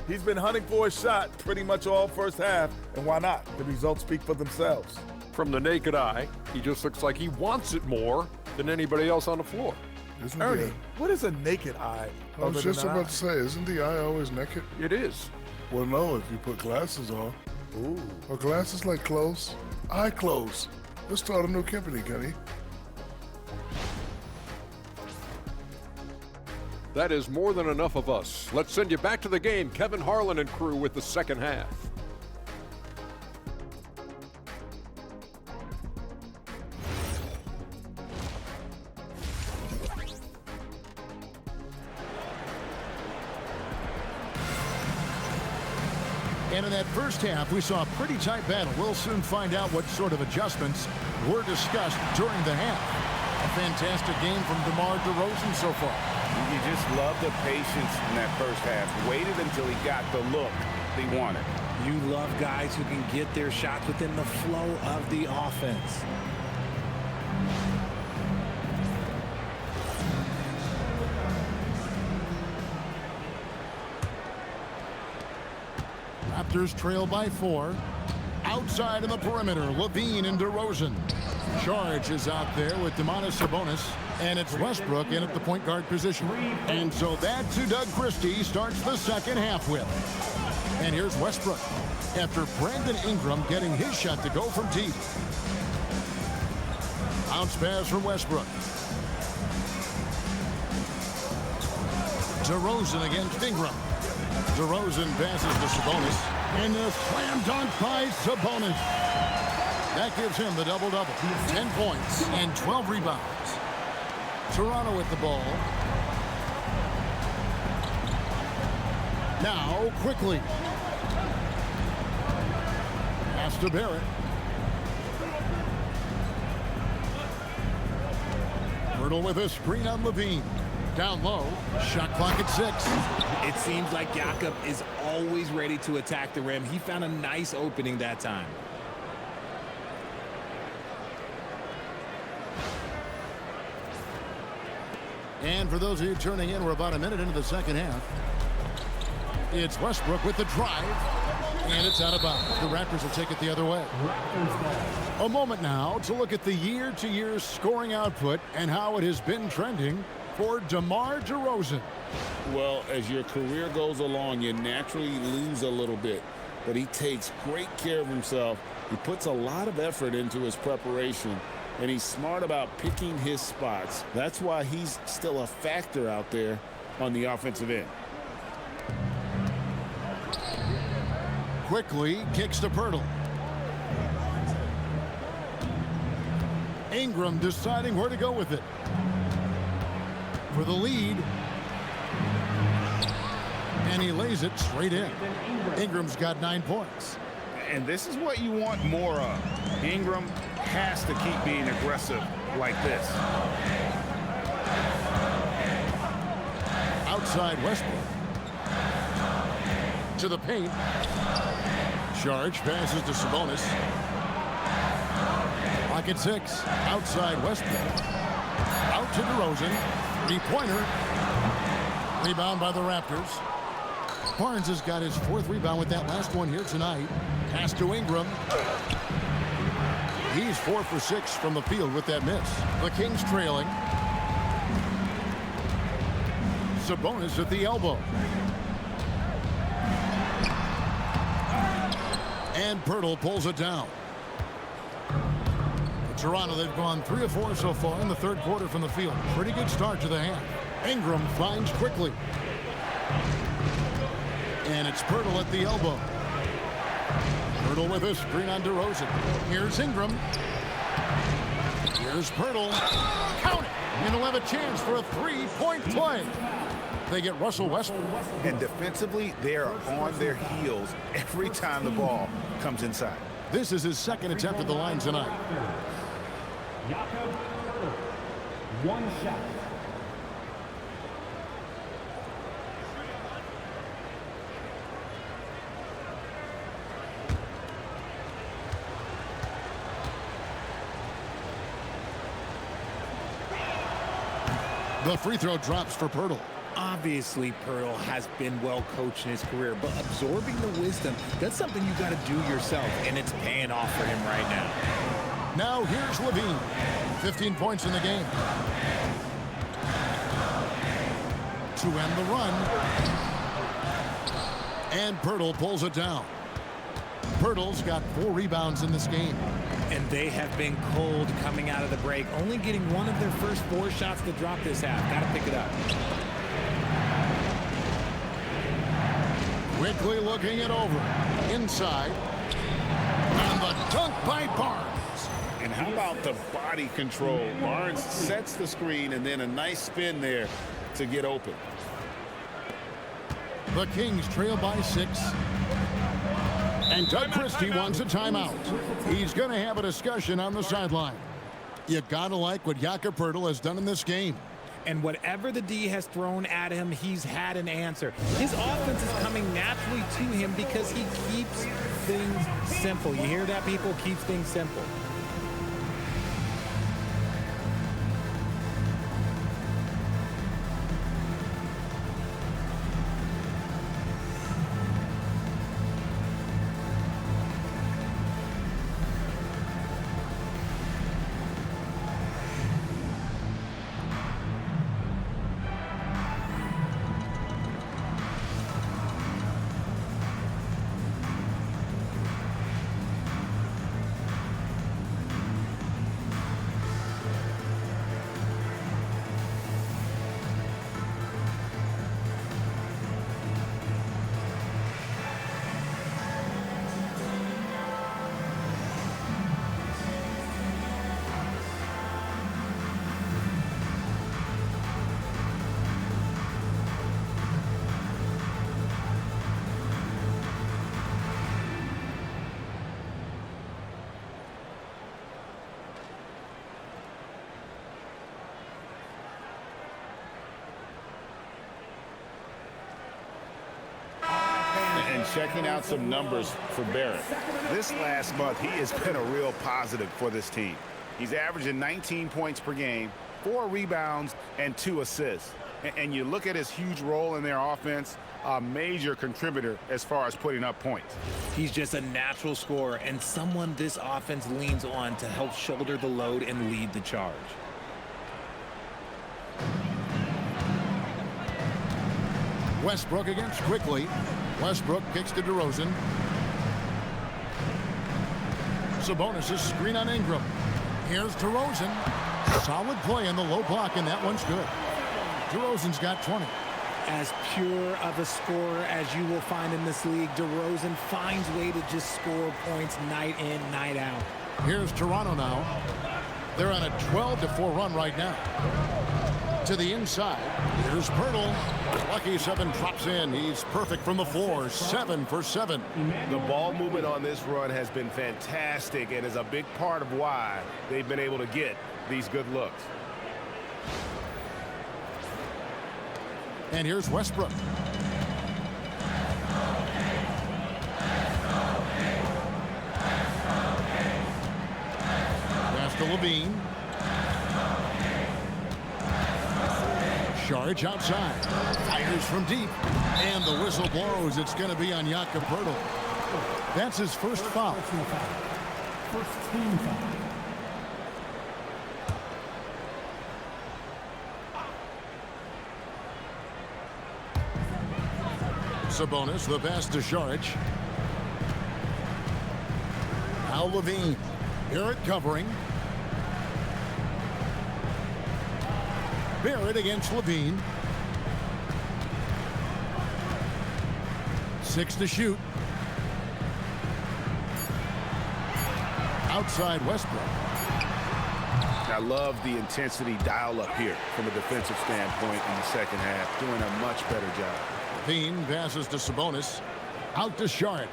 He's been hunting for a shot pretty much all first half, and why not? The results speak for themselves. From the naked eye, he just looks like he wants it more than anybody else on the floor. Ernie, what is a naked eye? I was just about to say, isn't the eye always naked? It is. Well, no, if you put glasses on. Ooh. Are glasses like clothes? Eye clothes. Let's start a new company, Kenny. That is more than enough of us. Let's send you back to the game. Kevin Harlan and crew with the second half. And in that first half, we saw a pretty tight battle. We'll soon find out what sort of adjustments were discussed during the half. A fantastic game from DeMar DeRozan so far. You just love the patience in that first half. Waited until he got the look he wanted. You love guys who can get their shots within the flow of the offense. Raptors trail by 4. Outside in the perimeter, LaVine and DeRozan. Charge is out there with Domantas Sabonis, and it's Westbrook in at the point guard position. And so that's who Doug Christie starts the second half with. And here's Westbrook after Brandon Ingram getting his shot to go from deep. Bounce pass from Westbrook. DeRozan against Ingram. DeRozan passes to Sabonis. And a slam dunk by Sabonis. That gives him the double-double. 10 points and 12 rebounds. Toronto with the ball. Now, Quickley. Pass to Barrett. Hurdle with a screen on LaVine. Down low. Shot clock at 6. It seems like Jakob is always ready to attack the rim. He found a nice opening that time. And for those of you turning in, we're about a minute into the second half. It's Westbrook with the drive. And it's out of bounds. The Raptors will take it the other way. A moment now to look at the year-to-year scoring output and how it has been trending for DeMar DeRozan. Well, as your career goes along, you naturally lose a little bit. But he takes great care of himself. He puts a lot of effort into his preparation. And he's smart about picking his spots. That's why he's still a factor out there on the offensive end. Quickley kicks to Pirtle. Ingram deciding where to go with it. For the lead. And he lays it straight in. Ingram's got 9 points. And this is what you want more of. Ingram has to keep being aggressive like this. Outside Westbrook. To the paint. Charge passes to Sabonis. Clock at 6. Outside Westbrook. Out to DeRozan. 3-pointer. Rebound by the Raptors. Barnes has got his 4th rebound with that last one here tonight. Pass to Ingram. He's 4 for 6 from the field with that miss. The Kings trailing. Sabonis at the elbow. And Pirtle pulls it down. Toronto, they've gone 3 of 4 so far in the third quarter from the field. Pretty good start to the half. Ingram finds Quickley. And it's Pirtle at the elbow. Pirtle with a screen on DeRozan. Here's Ingram. Here's Pirtle. Count it. And he'll have a chance for a 3-point play. They get Russell Westbrook. And defensively, they are on their heels every time the ball comes inside. This is his second attempt at the line tonight. One shot. The free throw drops for Pirtle. Obviously, Pirtle has been well coached in his career, but absorbing the wisdom, that's something you got to do yourself, and it's paying off for him right now. Now here's LaVine. 15 points in the game. To end the run. And Pirtle pulls it down. Pirtle's got 4 rebounds in this game. And they have been cold coming out of the break, only getting one of their first 4 shots to drop this half. Got to pick it up. Quickly looking it over. Inside. And the dunk by Barnes. And how about the body control? Barnes sets the screen and then a nice spin there to get open. The Kings trail by 6. And Doug Christie wants a timeout. He's going to have a discussion on the sideline. You got to like what Jakob Pirtle has done in this game. And whatever the D has thrown at him, he's had an answer. His offense is coming naturally to him because he keeps things simple. You hear that, people? Keeps things simple. And checking out some numbers for Barrett. This last month, he has been a real positive for this team. He's averaging 19 points per game, 4 rebounds, and 2 assists. And you look at his huge role in their offense, a major contributor as far as putting up points. He's just a natural scorer and someone this offense leans on to help shoulder the load and lead the charge. Westbrook against Quickley. Westbrook kicks to DeRozan. Sabonis' screen on Ingram. Here's DeRozan. Solid play in the low block, and that one's good. DeRozan's got 20. As pure of a scorer as you will find in this league, DeRozan finds way to just score points night in, night out. Here's Toronto now. They're on a 12-4 run right now. To the inside. Here's Pirtle. Lucky 7 drops in. He's perfect from the floor. 7 for 7. The ball movement on this run has been fantastic and is a big part of why they've been able to get these good looks. And here's Westbrook. Pass to LaVine. Charge outside. Fires from deep. And the whistle blows. It's going to be on Jakob Pirtle. That's his first foul. First team foul. Sabonis, the pass to Saric. Now LaVine. Barrett covering. Barrett against LaVine. 6 to shoot. Outside Westbrook. I love the intensity dial up here from a defensive standpoint in the second half. Doing a much better job. LaVine passes to Sabonis. Out to Saric.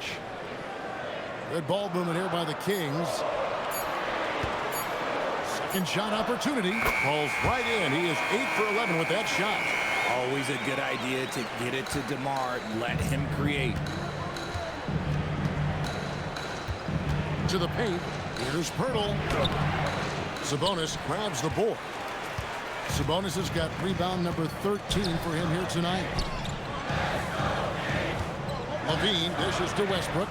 Good ball movement here by the Kings. Second shot opportunity. Falls right in. He is 8 for 11 with that shot. Always a good idea to get it to DeMar. Let him create. To the paint. Here's Pirtle. Sabonis grabs the board. Sabonis has got rebound number 13 for him here tonight. LaVine dishes to Westbrook.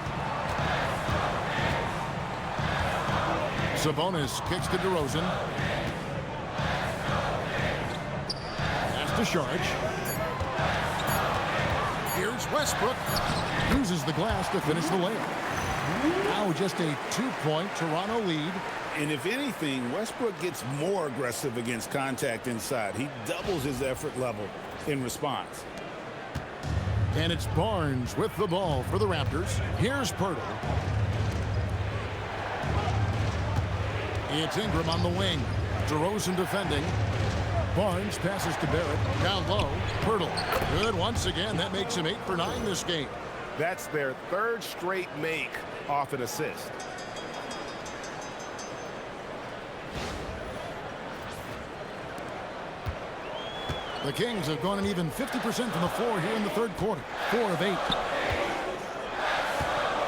Sabonis kicks to DeRozan. Pass to Saric. Here's Westbrook. Uses the glass to finish the layup. Now just a 2-point Toronto lead. And if anything, Westbrook gets more aggressive against contact inside. He doubles his effort level in response. And it's Barnes with the ball for the Raptors. Here's Pirtle. It's Ingram on the wing. DeRozan defending. Barnes passes to Barrett. Down low. Pirtle. Good once again. That makes him 8 for 9 this game. That's their third straight make off an assist. The Kings have gone an even 50% from the floor here in the third quarter. 4 of 8.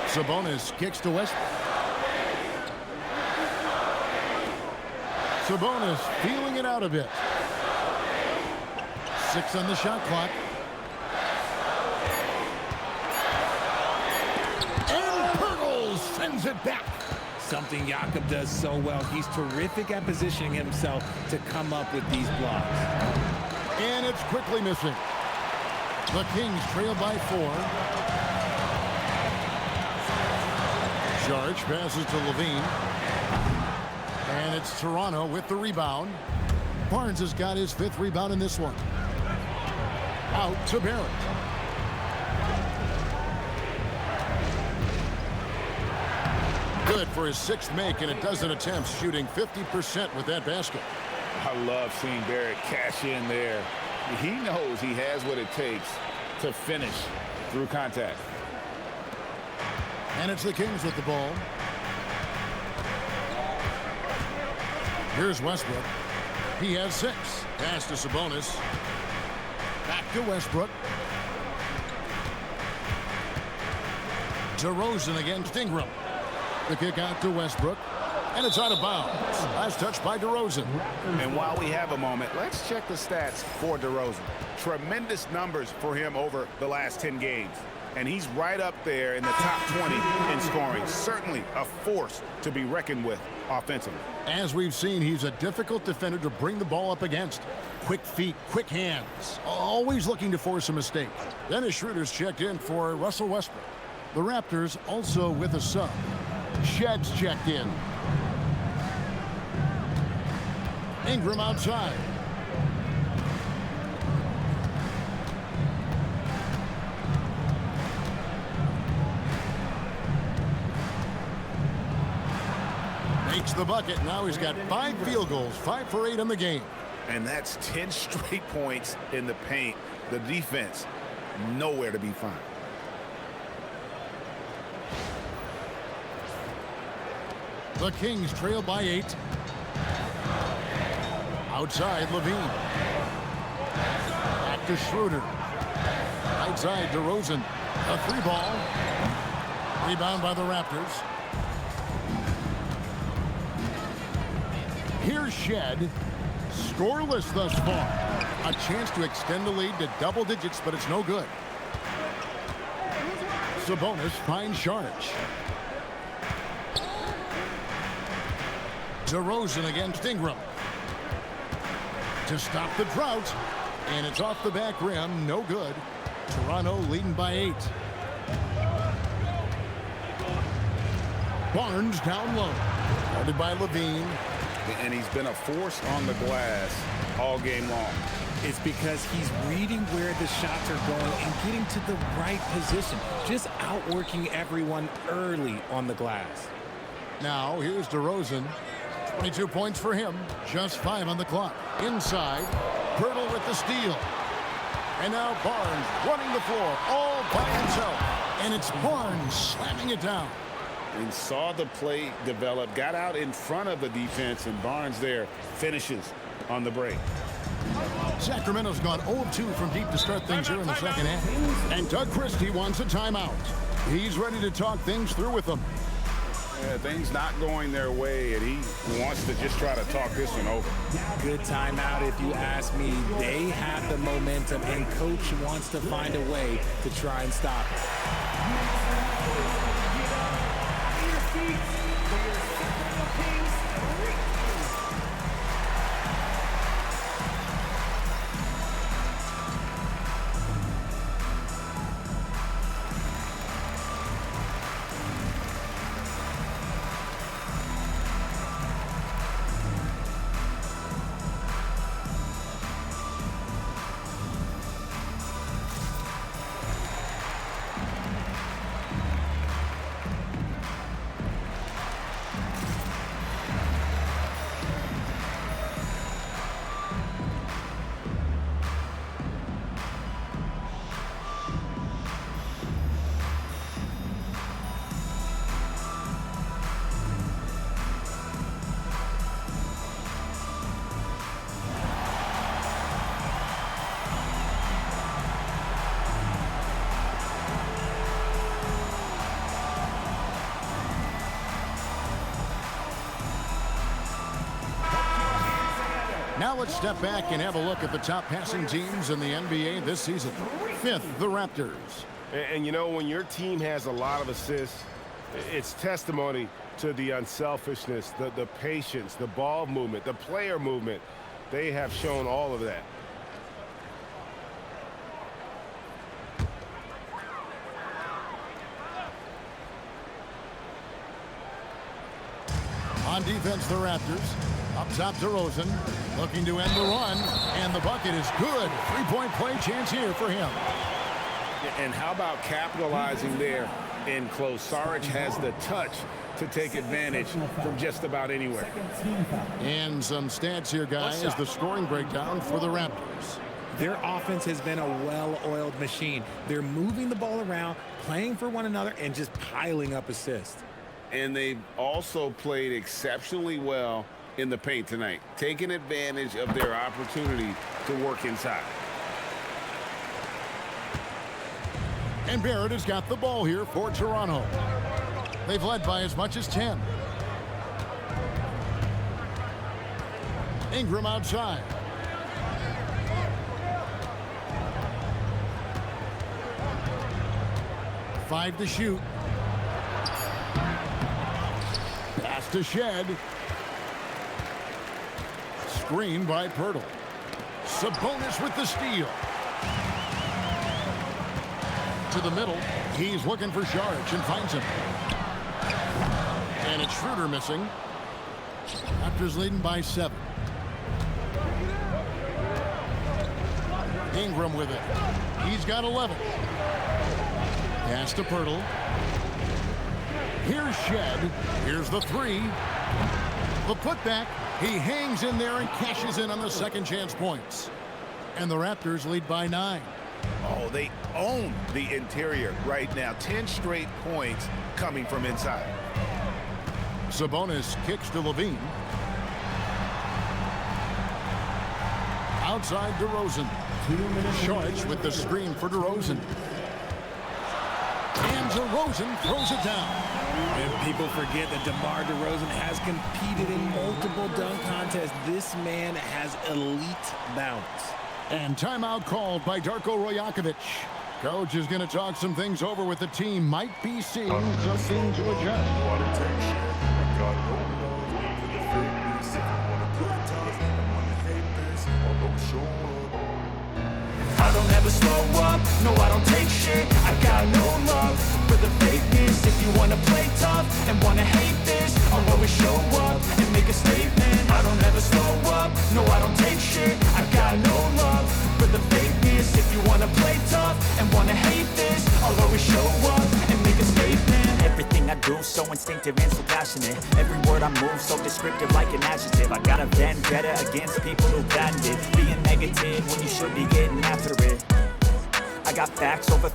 Sabonis kicks to Westbrook. Sabonis feeling it out a bit. 6 on the shot clock. And Pirtle sends it back. Something Jakob does so well. He's terrific at positioning himself to come up with these blocks. And it's quickly missing. The Kings trail by 4. Saric passes to LaVine. And it's Toronto with the rebound. Barnes has got his 5th rebound in this one. Out to Barrett. Good for his 6th make and a dozen attempts, shooting 50% with that basket. I love seeing Barrett cash in there. He knows he has what it takes to finish through contact. And it's the Kings with the ball. Here's Westbrook. He has 6. Pass to Sabonis. Back to Westbrook. DeRozan against Ingram. The kick out to Westbrook. And it's out of bounds. Last touch by DeRozan. And while we have a moment, let's check the stats for DeRozan. Tremendous numbers for him over the last 10 games. And he's right up there in the top 20 in scoring. Certainly a force to be reckoned with offensively. As we've seen, he's a difficult defender to bring the ball up against. Quick feet, quick hands. Always looking to force a mistake. Dennis Schroeder's checked in for Russell Westbrook. The Raptors also with a sub. Shed's checked in. Ingram outside. Makes the bucket. Now he's got 5 field goals, 5 for 8 in the game. And that's 10 straight points in the paint. The defense, nowhere to be found. The Kings trail by 8. Outside, LaVine. Back to Schroeder. Outside, DeRozan. A 3 ball. Rebound by the Raptors. Here's Shed. Scoreless thus far. A chance to extend the lead to double digits, but it's no good. Sabonis finds Saric. DeRozan against Ingram. To stop the drought. And it's off the back rim. No good. Toronto leading by 8. Barnes down low. Guarded by LaVine. And he's been a force on the glass all game long. It's because he's reading where the shots are going and getting to the right position. Just outworking everyone early on the glass. Now, here's DeRozan. 22 points for him. Just 5 on the clock. Inside. Pirtle with the steal. And now Barnes running the floor all by himself. And it's Barnes slamming it down. And saw the play develop, got out in front of the defense, and Barnes there finishes on the break. Sacramento's gone 0-2 from deep to start things here in the second half. And Doug Christie wants a timeout. He's ready to talk things through with them. Yeah, things not going their way, and he wants to just try to talk this one over. Good timeout if you ask me. They have the momentum, and coach wants to find a way to try and stop it. Now let's step back and have a look at the top passing teams in the NBA this season. 5th, the Raptors. And you know, when your team has a lot of assists, it's testimony to the unselfishness, the patience, the ball movement, the player movement. They have shown all of that. On defense, the Raptors. Up top, DeRozan looking to end the run, and the bucket is good. 3-point play chance here for him. And how about capitalizing there in close? Saric has the touch to take advantage from just about anywhere. And some stats here, guys, the scoring breakdown for the Raptors. Their offense has been a well-oiled machine. They're moving the ball around, playing for one another, and just piling up assists. And they've also played exceptionally well in the paint tonight, taking advantage of their opportunity to work inside. And Barrett has got the ball here for Toronto. They've led by as much as 10. Ingram outside. Five to shoot. Pass to Shed. Screen by Pirtle. Sabonis with the steal. To the middle. He's looking for Saric and finds him. And it's Schroeder missing. Raptors leading by 7. Ingram with it. He's got 11. Pass to Pirtle. Here's Shed. Here's the 3. The putback. He hangs in there and cashes in on the second chance points. And the Raptors lead by 9. Oh, they own the interior right now. 10 straight points coming from inside. Sabonis kicks to LaVine. Outside DeRozan. Saric with the screen for DeRozan. And DeRozan throws it down. And people forget that DeMar DeRozan has competed in multiple dunk contests. This man has elite bounce. And timeout called by Darko Rajakovic. Coach is going to talk some things over with the team. Might be seeing something to adjust. I don't have never slow up, no I don't take shit. I got no love for the fakeness. If you wanna play tough and wanna hate this, I'll always show up and make a statement. I don't ever slow up, no I don't take shit. I got no love for the fakeness. If you wanna play tough and wanna hate this, I'll always show up and make a statement. Everything I do so instinctive and so passionate. Every word I move so descriptive like an adjective. I got a vendetta against people who patented being negative when you should be getting after it. I got facts over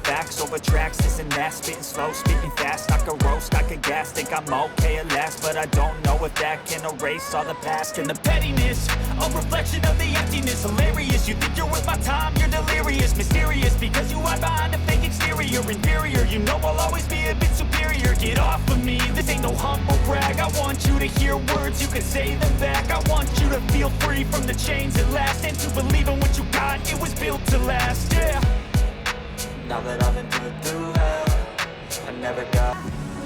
tracks, this and that, spitting slow, speaking fast. I could roast, I could gas, think I'm okay at last, but I don't know if that can erase all the past. And the pettiness, a reflection of the emptiness. Hilarious, you think you're worth my time, you're delirious. Mysterious, because you hide behind a fake exterior. Inferior, you know I'll always be a bit superior. Get off of me, this ain't no humble brag. I want you to hear words, you can say them back. I want you to feel free from the chains at last, and to believe in what you got, it was built to last, yeah. Now that I've been put through hell, I never got.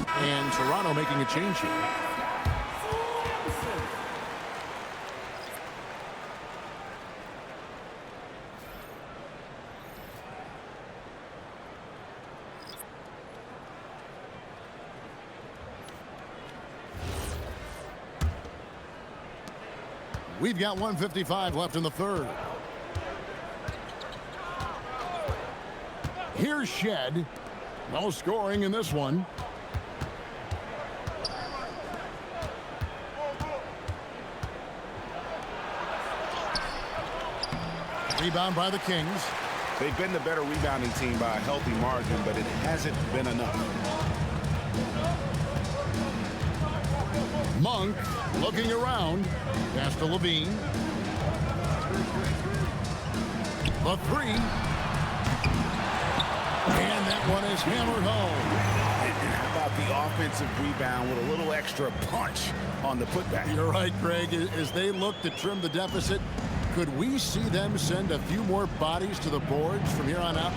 And Toronto making a change here. We've got 1:55 left in the third. Here's Shed. No scoring in this one. Rebound by the Kings. They've been the better rebounding team by a healthy margin, but it hasn't been enough. Monk looking around. Pass to LaVine. The three. And that one is hammered home. And how about the offensive rebound with a little extra punch on the putback? You're right, Greg. As they look to trim the deficit, could we see them send a few more bodies to the boards from here on out?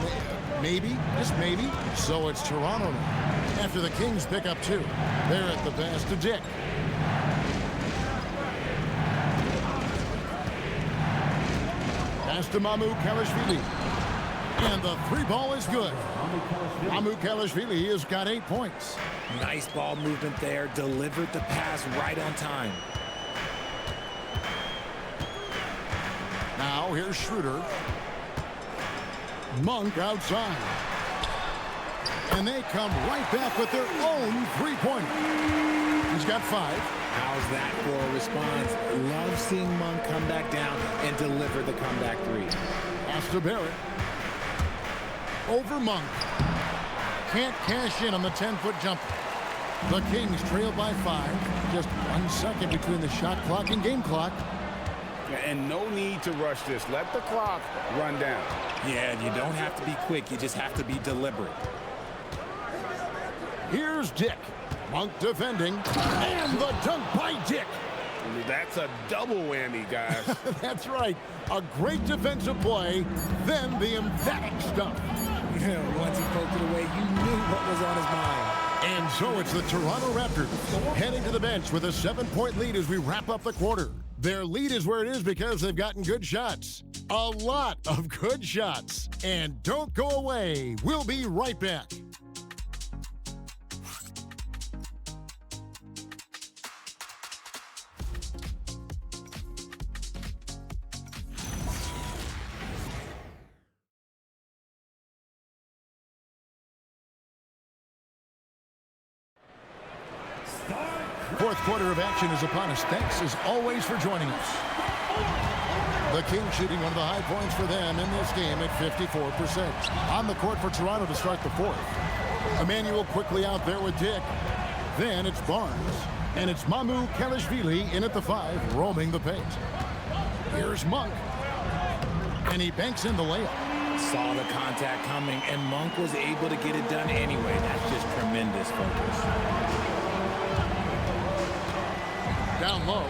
Maybe, just maybe. So it's Toronto now. After the Kings pick up two. They're at the pass to Dick. Pass to Mamu Kalashvili. And the three ball is good. Mamu Kalashvili has got 8 points. Nice ball movement there. Delivered the pass right on time. Now here's Schroeder. Monk outside. And they come right back with their own three-pointer. He's got 5. How's that for a response? Love seeing Monk come back down and deliver the comeback three. Pass to Barrett. Over Monk. Can't cash in on the 10-foot jumper. The Kings trail by 5. Just 1 second between the shot clock and game clock. And no need to rush this. Let the clock run down. Yeah, you don't have to be quick. You just have to be deliberate. Here's Dick. Monk defending. And the dunk by Dick. That's a double whammy, guys. That's right. A great defensive play, then the emphatic stuff. Once he poked it away, you knew what was on his mind. And so it's the Toronto Raptors heading to the bench with a 7-point lead as we wrap up the quarter. Their lead is where it is because they've gotten good shots. A lot of good shots. And don't go away. We'll be right back. Fourth quarter of action is upon us. Thanks, as always, for joining us. The Kings shooting one of the high points for them in this game at 54%. On the court for Toronto to start the fourth. Emmanuel quickly out there with Dick. Then it's Barnes. And it's Mamu Kalashvili in at the 5, roaming the paint. Here's Monk. And he banks in the layup. Saw the contact coming, and Monk was able to get it done anyway. That's just tremendous focus. Down low,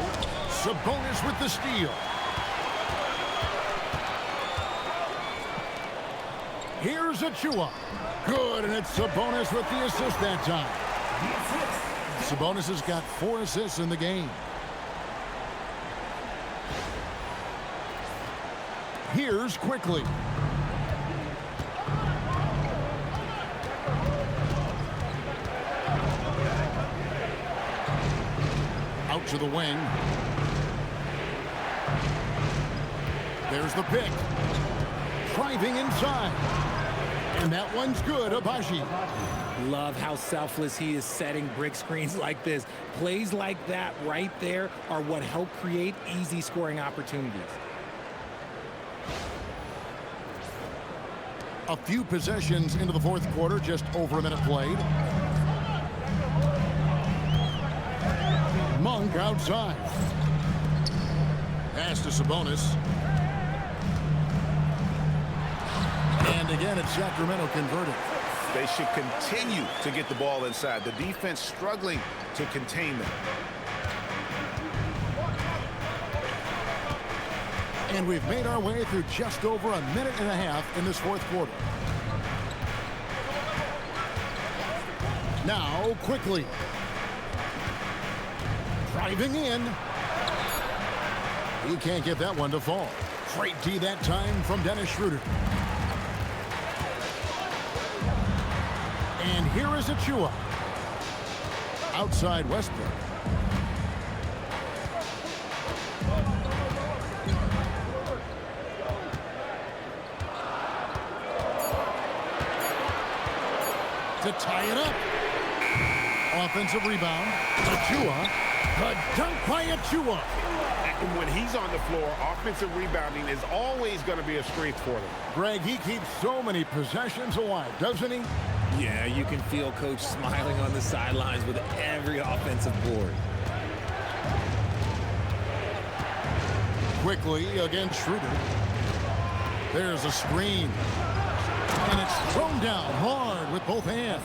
Sabonis with the steal. Here's Achua. Good, and it's Sabonis with the assist that time. Sabonis has got 4 assists in the game. Here's Quickley. to the wing. There's the pick. Driving inside. And that one's good, Abaji. Love how selfless he is setting brick screens like this. Plays like that right there are what help create easy scoring opportunities. A few possessions into the fourth quarter, just over a minute played. Monk outside. Pass to Sabonis. And again, it's Sacramento converted. They should continue to get the ball inside. The defense struggling to contain them. And we've made our way through just over a minute and a half in this fourth quarter. Now, Quickley. Driving in. He can't get that one to fall. Straight D that time from Dennis Schroeder. And here is Achua. Outside Westbrook. To tie it up. Offensive rebound. Achua. The dunk by Achua. And when he's on the floor, offensive rebounding is always going to be a strength for them. Greg, he keeps so many possessions alive, doesn't he? Yeah, you can feel Coach smiling on the sidelines with every offensive board. Quickly against Schroeder. There's a screen. And it's thrown down hard with both hands.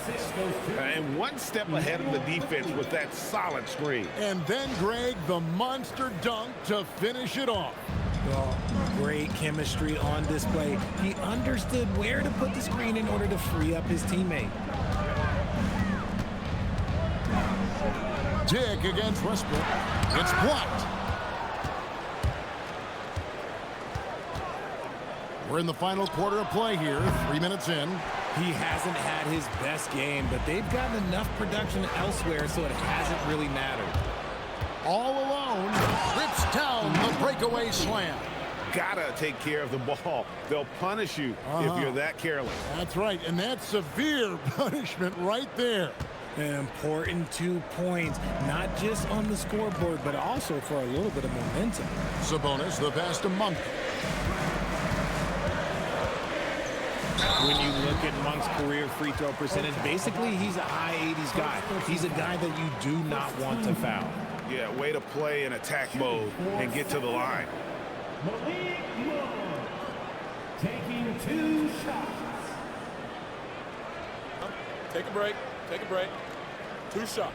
And one step ahead of the defense with that solid screen. And then, Greg, the monster dunk to finish it off. Oh, great chemistry on display. He understood where to put the screen in order to free up his teammate. Dig against Westbrook. It's blocked. We're in the final quarter of play here, 3 minutes in. He hasn't had his best game, but they've gotten enough production elsewhere, so it hasn't really mattered. All alone, rips down the breakaway slam. Gotta take care of the ball. They'll punish you if you're that careless. That's right, and that's severe punishment right there. An important 2 points, not just on the scoreboard, but also for a little bit of momentum. Sabonis, the pass to Monk. When you look at Monk's career free throw percentage, basically he's a high 80s guy. He's a guy that you do not want to foul. Yeah, way to play in attack mode and get to the line. Taking 2 shots. Take a break. Take a break. 2 shots.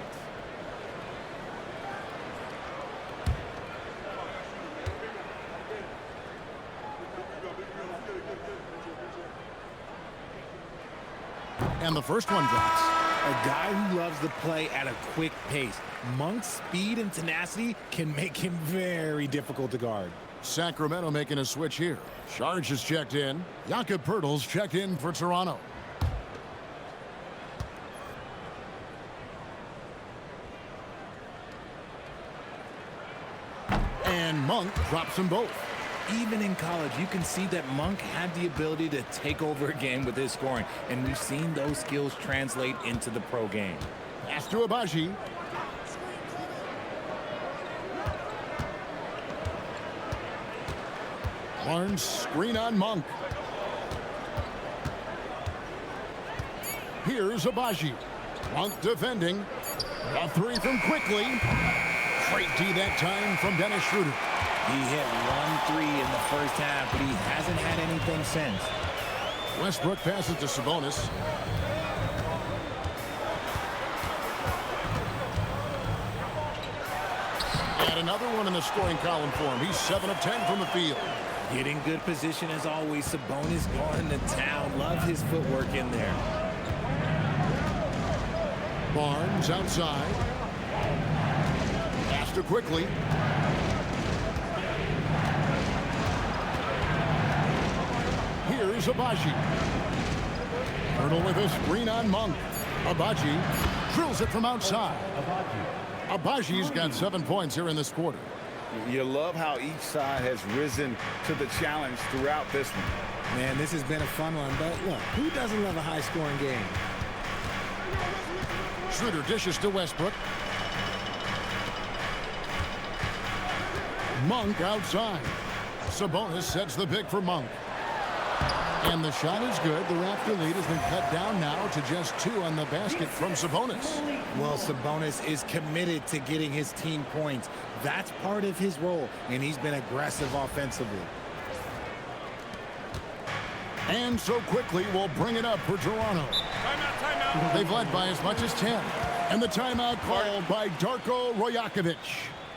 And the first one drops. A guy who loves to play at a quick pace. Monk's speed and tenacity can make him very difficult to guard. Sacramento making a switch here. Sharge is checked in. Jakob Poeltl's checked in for Toronto. And Monk drops them both. Even in college, you can see that Monk had the ability to take over a game with his scoring, and we've seen those skills translate into the pro game. Pass to Abaji. Barnes screen on Monk. Here's Abaji. Monk defending. A 3 from Quickley. Straight D that time from Dennis Schroeder. He hit 1 3 in the first half, but he hasn't had anything since. Westbrook passes to Sabonis. And another one in the scoring column for him. He's 7 of 10 from the field. Getting good position as always. Sabonis going to town. Love his footwork in there. Barnes outside. Pass to Quickley. Here's Abaji. Hurdle with a screen on Monk. Abaji drills it from outside. Abaji's got 7 points here in this quarter. You love how each side has risen to the challenge throughout this one. Man, this has been a fun one, but look, who doesn't love a high-scoring game? Schroeder dishes to Westbrook. Monk outside. Sabonis sets the pick for Monk. And the shot is good. The Raptor lead has been cut down now to just 2 on the basket from Sabonis. Well, Sabonis is committed to getting his team points. That's part of his role, and he's been aggressive offensively. And so quickly we'll bring it up for Toronto. Timeout. They've led by as much as 10. And the timeout called by Darko Rajakovic.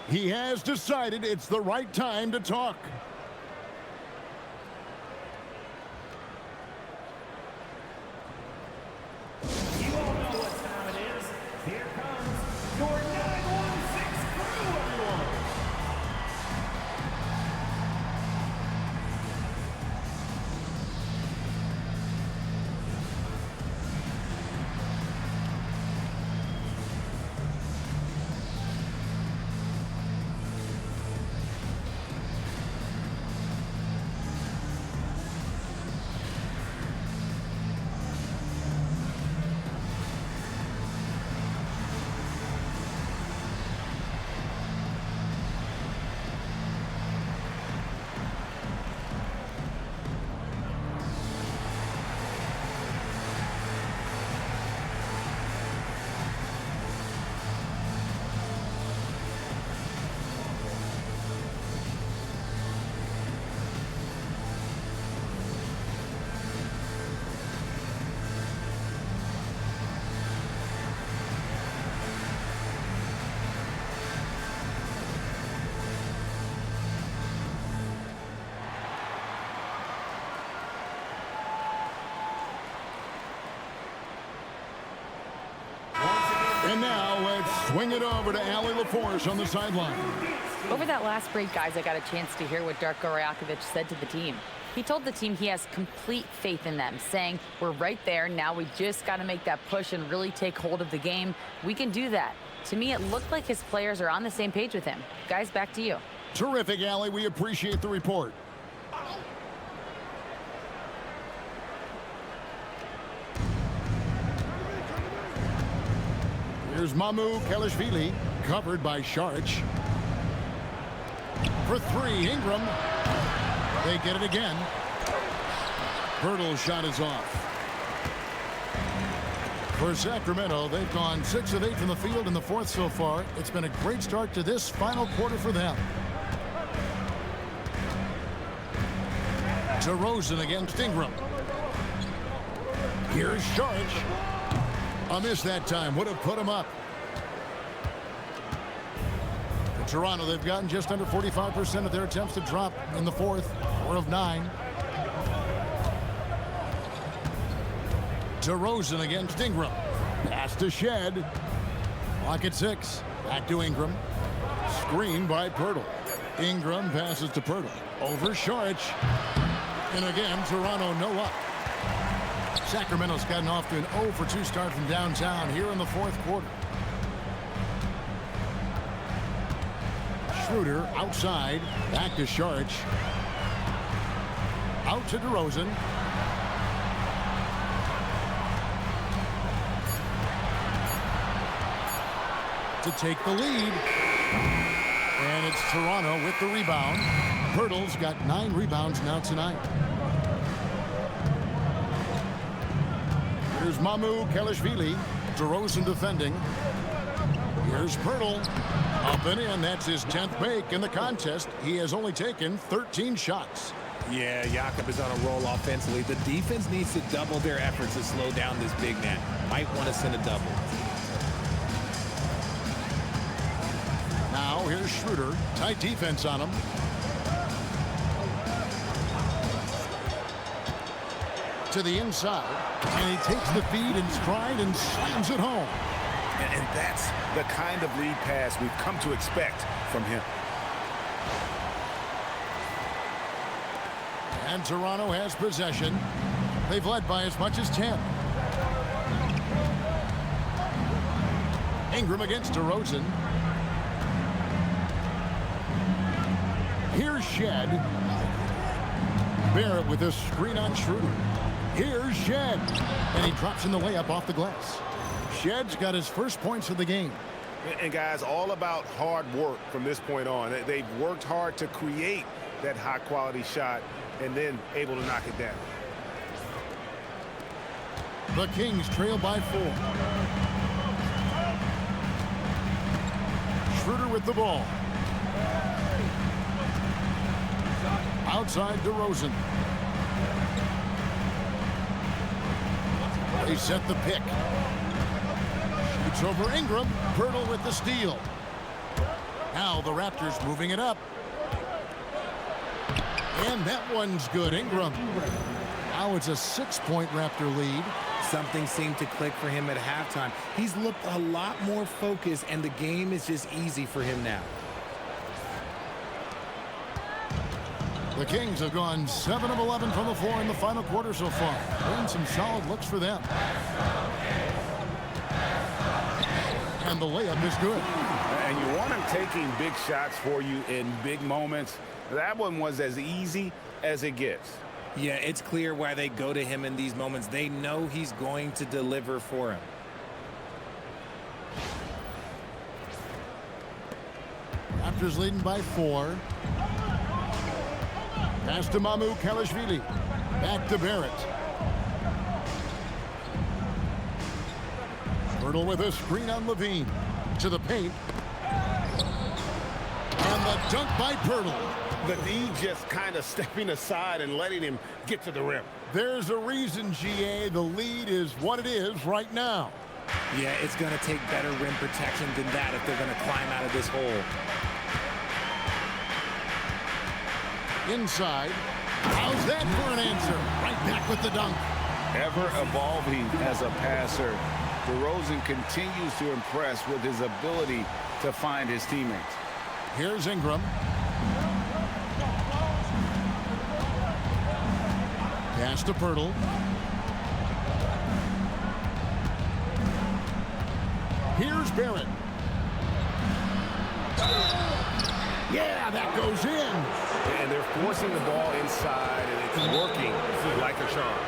He has decided it's the right time to talk. You all know what time it is. Here comes your 916 crew, everyone. And now let's swing it over to Allie LaForce on the sideline. Over that last break, guys, I got a chance to hear what Darko Rajakovic said to the team. He told the team he has complete faith in them, saying, we're right there. Now we just got to make that push and really take hold of the game. We can do that. To me, it looked like his players are on the same page with him. Guys, back to you. Terrific, Allie. We appreciate the report. Here's Mamu Kelishvili, covered by Sharch. For 3, Ingram. They get it again. Hurdle's shot is off. For Sacramento, they've gone 6 of 8 from the field in the fourth so far. It's been a great start to this final quarter for them. DeRozan against Ingram. Here's Sharch. A miss that time. Would have put him up. For Toronto, they've gotten just under 45% of their attempts to drop in the fourth. 4 of 9. DeRozan against Ingram. Pass to Shed. Clock at 6. Back to Ingram. Screen by Pirtle. Ingram passes to Pirtle. Over Sharch. And again, Toronto no up. Sacramento's gotten off to an 0 for 2 start from downtown here in the fourth quarter. Schroeder outside. Back to Sharch. Out to DeRozan. To take the lead. And it's Toronto with the rebound. Pirtle's got 9 rebounds now tonight. Here's Mamu Kelishvili. DeRozan defending. Here's Pirtle. Up and in. That's his 10th make in the contest. He has only taken 13 shots. Yeah, Jakob is on a roll offensively. The defense needs to double their efforts to slow down this big man. Might want to send a double. Now here's Schroeder. Tight defense on him. To the inside. And he takes the feed in stride and slams it home. And that's the kind of lead pass we've come to expect from him. And Toronto has possession. They've led by as much as 10. Ingram against DeRozan. Here's Shed. Barrett with a screen on Schroeder. Here's Shed. And he drops in the layup off the glass. Shed's got his first points of the game. And guys, all about hard work from this point on. They've worked hard to create that high-quality shot and then able to knock it down. The Kings trail by 4. Schroeder with the ball. Outside DeRozan. They set the pick. Shoots over Ingram. Pirtle with the steal. Now the Raptors moving it up. And that one's good. Ingram. Now it's a 6-point Raptor lead. Something seemed to click for him at halftime. He's looked a lot more focused, and the game is just easy for him now. The Kings have gone 7 of 11 from the floor in the final quarter so far. Been some solid looks for them. And the layup is good. And you want him taking big shots for you in big moments. That one was as easy as it gets. Yeah, it's clear why they go to him in these moments. They know he's going to deliver for him. Raptors leading by 4. Pass to Mamu Kalashvili. Back to Barrett. Pirtle with a screen on LaVine. To the paint. And the dunk by Pirtle. The D just kind of stepping aside and letting him get to the rim. There's a reason, GA. The lead is what it is right now. Yeah, it's going to take better rim protection than that if they're going to climb out of this hole. Inside. How's that for an answer? Right back with the dunk. Ever evolving as a passer, DeRozan continues to impress with his ability to find his teammates. Here's Ingram. Pass to Pirtle. Here's Barrett. Yeah, that goes in. And they're forcing the ball inside, and it's working like a charm.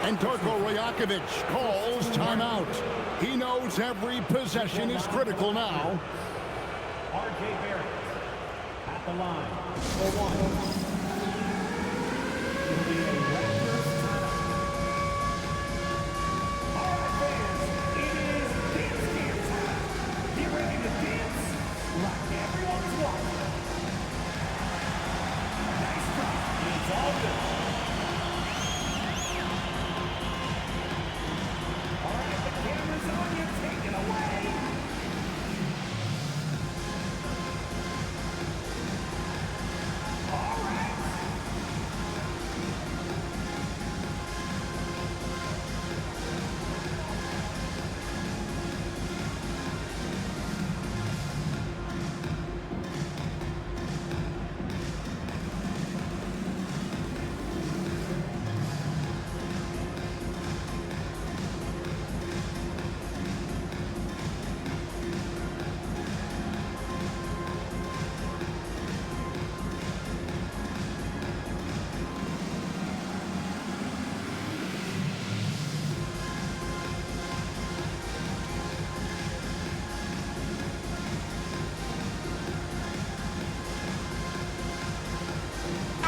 And Darko Rajakovic calls timeout. He knows every possession is critical now. R.J. Barrett at the line for 1. It'll be a Raptors timeout. All right, fans, it is dance time. Get ready to dance like everyone's watching. Nice try. It's all good. All right, the camera's on you. Take it away.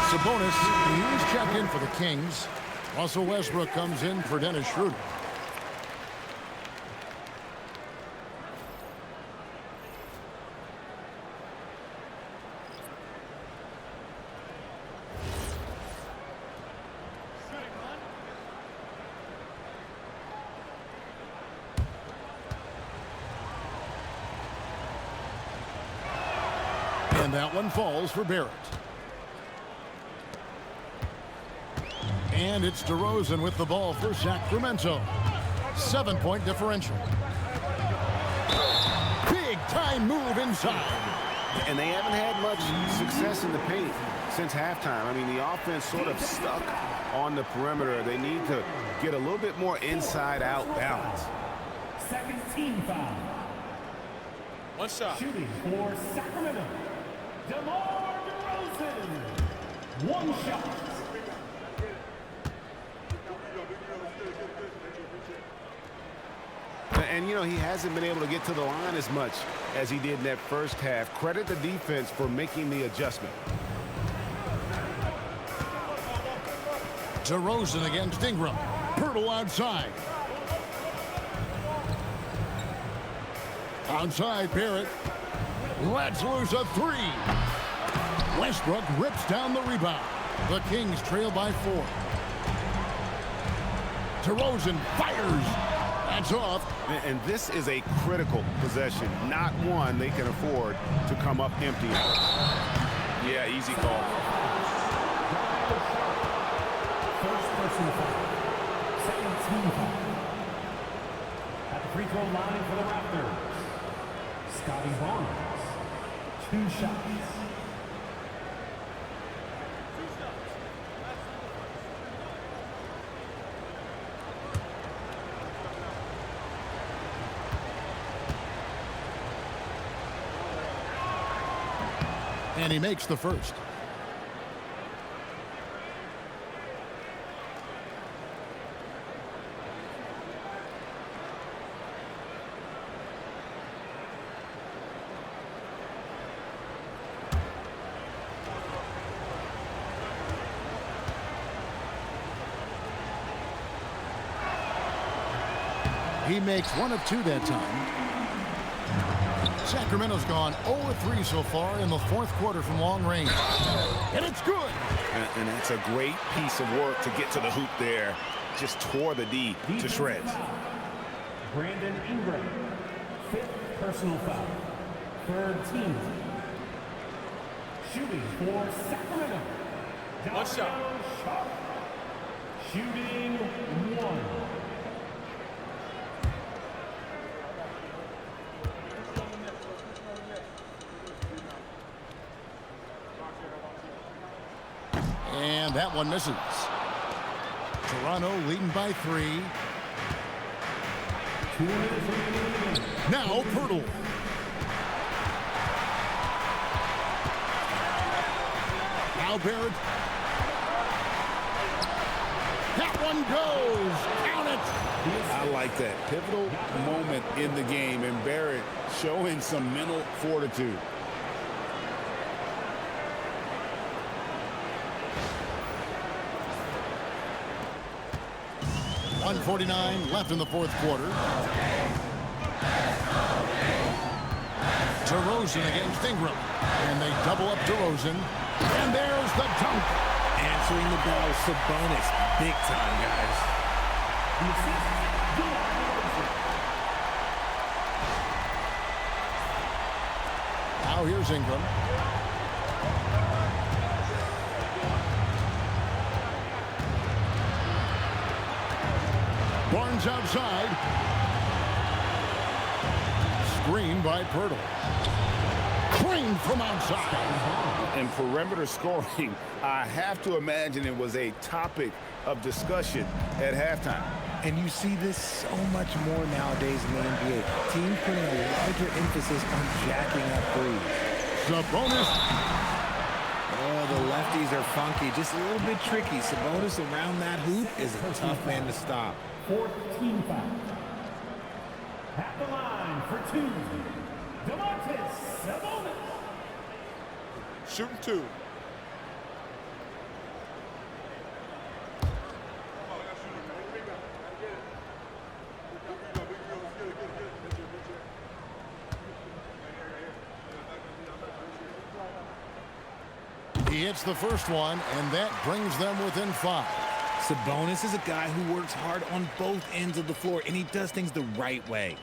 Sabonis, he's checked in for the Kings. Russell Westbrook comes in for Dennis Schroeder. And that one falls for Barrett. And it's DeRozan with the ball for Sacramento. 7-point differential. Big time move inside. And they haven't had much success in the paint since halftime. I mean, the offense sort of stuck on the perimeter. They need to get a little bit more inside-out balance. Second team foul. One shot. Shooting for Sacramento, DeMar DeRozan. Johnson. One shot. And, you know, he hasn't been able to get to the line as much as he did in that first half. Credit the defense for making the adjustment. DeRozan against Ingram. Pirtle outside. Outside, Barrett. Lets loose a three. Westbrook rips down the rebound. The Kings trail by 4. DeRozan fires. That's off. And this is a critical possession, not one they can afford to come up empty. Yeah, easy call. First personal foul. Second team foul. At the free throw line for the Raptors, Scottie Barnes. 2 shots. And he makes the first. He makes 1 of 2 that time. Sacramento's gone 0-3 so far in the 4th quarter from long range. And it's good. And it's a great piece of work to get to the hoop there. Just tore the D to shreds. Brandon Ingram. 5th personal foul. 3rd team. Shooting for Sacramento. One shot. Shooting 1. And that one misses. Toronto leading by 3. Now Pirtle. Now Barrett. That one goes. Count it. I like that pivotal moment in the game, and Barrett showing some mental fortitude. 1:49 left in the 4th quarter. DeRozan against Ingram. And they double up DeRozan. And there's the dunk. Answering the bell, Sabonis. Big time, guys. Now here's Ingram. Barnes outside. Screen by Pirtle. Crane from outside. And perimeter scoring, I have to imagine it was a topic of discussion at halftime. And you see this so much more nowadays in the NBA. Teams putting a larger emphasis on jacking up threes. Sabonis. Oh, the lefties are funky. Just a little bit tricky. Sabonis around that hoop is a tough man to stop. 4th team foul. At the line for 2. Domantas Sabonis. Shooting 2. He hits the first one, and that brings them within 5. Sabonis is a guy who works hard on both ends of the floor, and he does things the right way.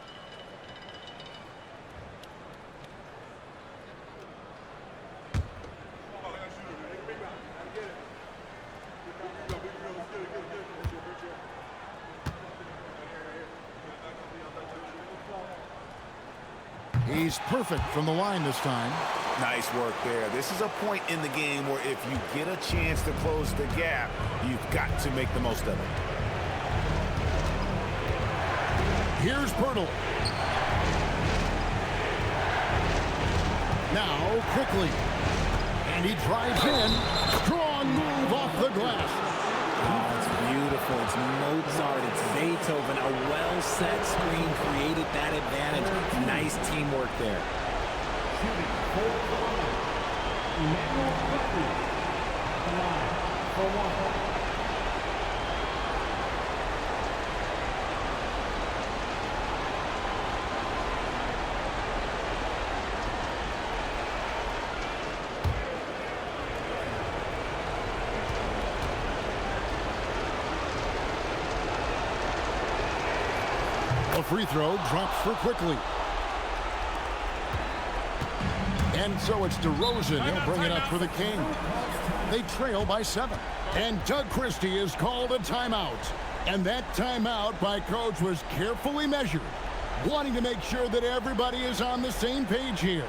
He's perfect from the line this time. Nice work there. This is a point in the game where if you get a chance to close the gap, you've got to make the most of it. Here's Pirtle. Now Quickley. And he drives in. Strong move off the glass. Oh, it's beautiful. It's Mozart. It's Beethoven. A well-set screen created that advantage. Nice teamwork there. Shooting for the Quickley. Line for one. A free throw drops for Quickley. And so it's DeRozan. He'll bring it up for the Kings. They trail by 7. And Doug Christie is called a timeout. And that timeout by Coach was carefully measured, wanting to make sure that everybody is on the same page here.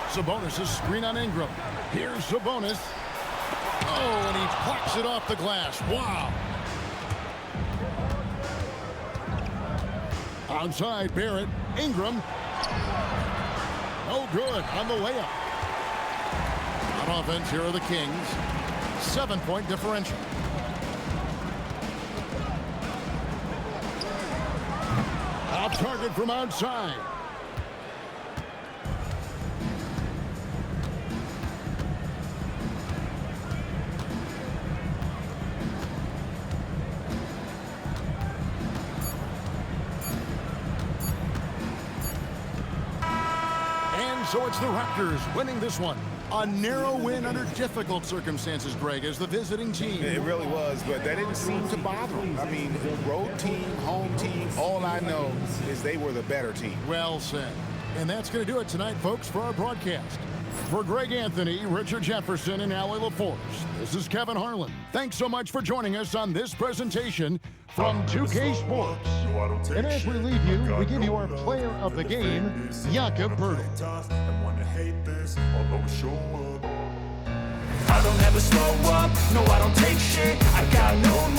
Sabonis' screen on Ingram. Here's Sabonis. Oh, and he plucks it off the glass. Wow. Outside, Barrett. Ingram. Oh, good on the layup. On offense, here are the Kings. 7-point differential. Off target from outside. So it's the Raptors winning this one. A narrow win under difficult circumstances, Greg, as the visiting team. It really was, but that didn't seem to bother them. I mean, road team, home team, all I know is they were the better team. Well said. And that's going to do it tonight, folks, for our broadcast. For Greg Anthony, Richard Jefferson, and Allie LaForce, this is Kevin Harlan. Thanks so much for joining us on this presentation from 2K Sports. And as we leave you, we give you our player of the game, Jakob Poeltl. I don't ever slow up, no I don't take shit, I got no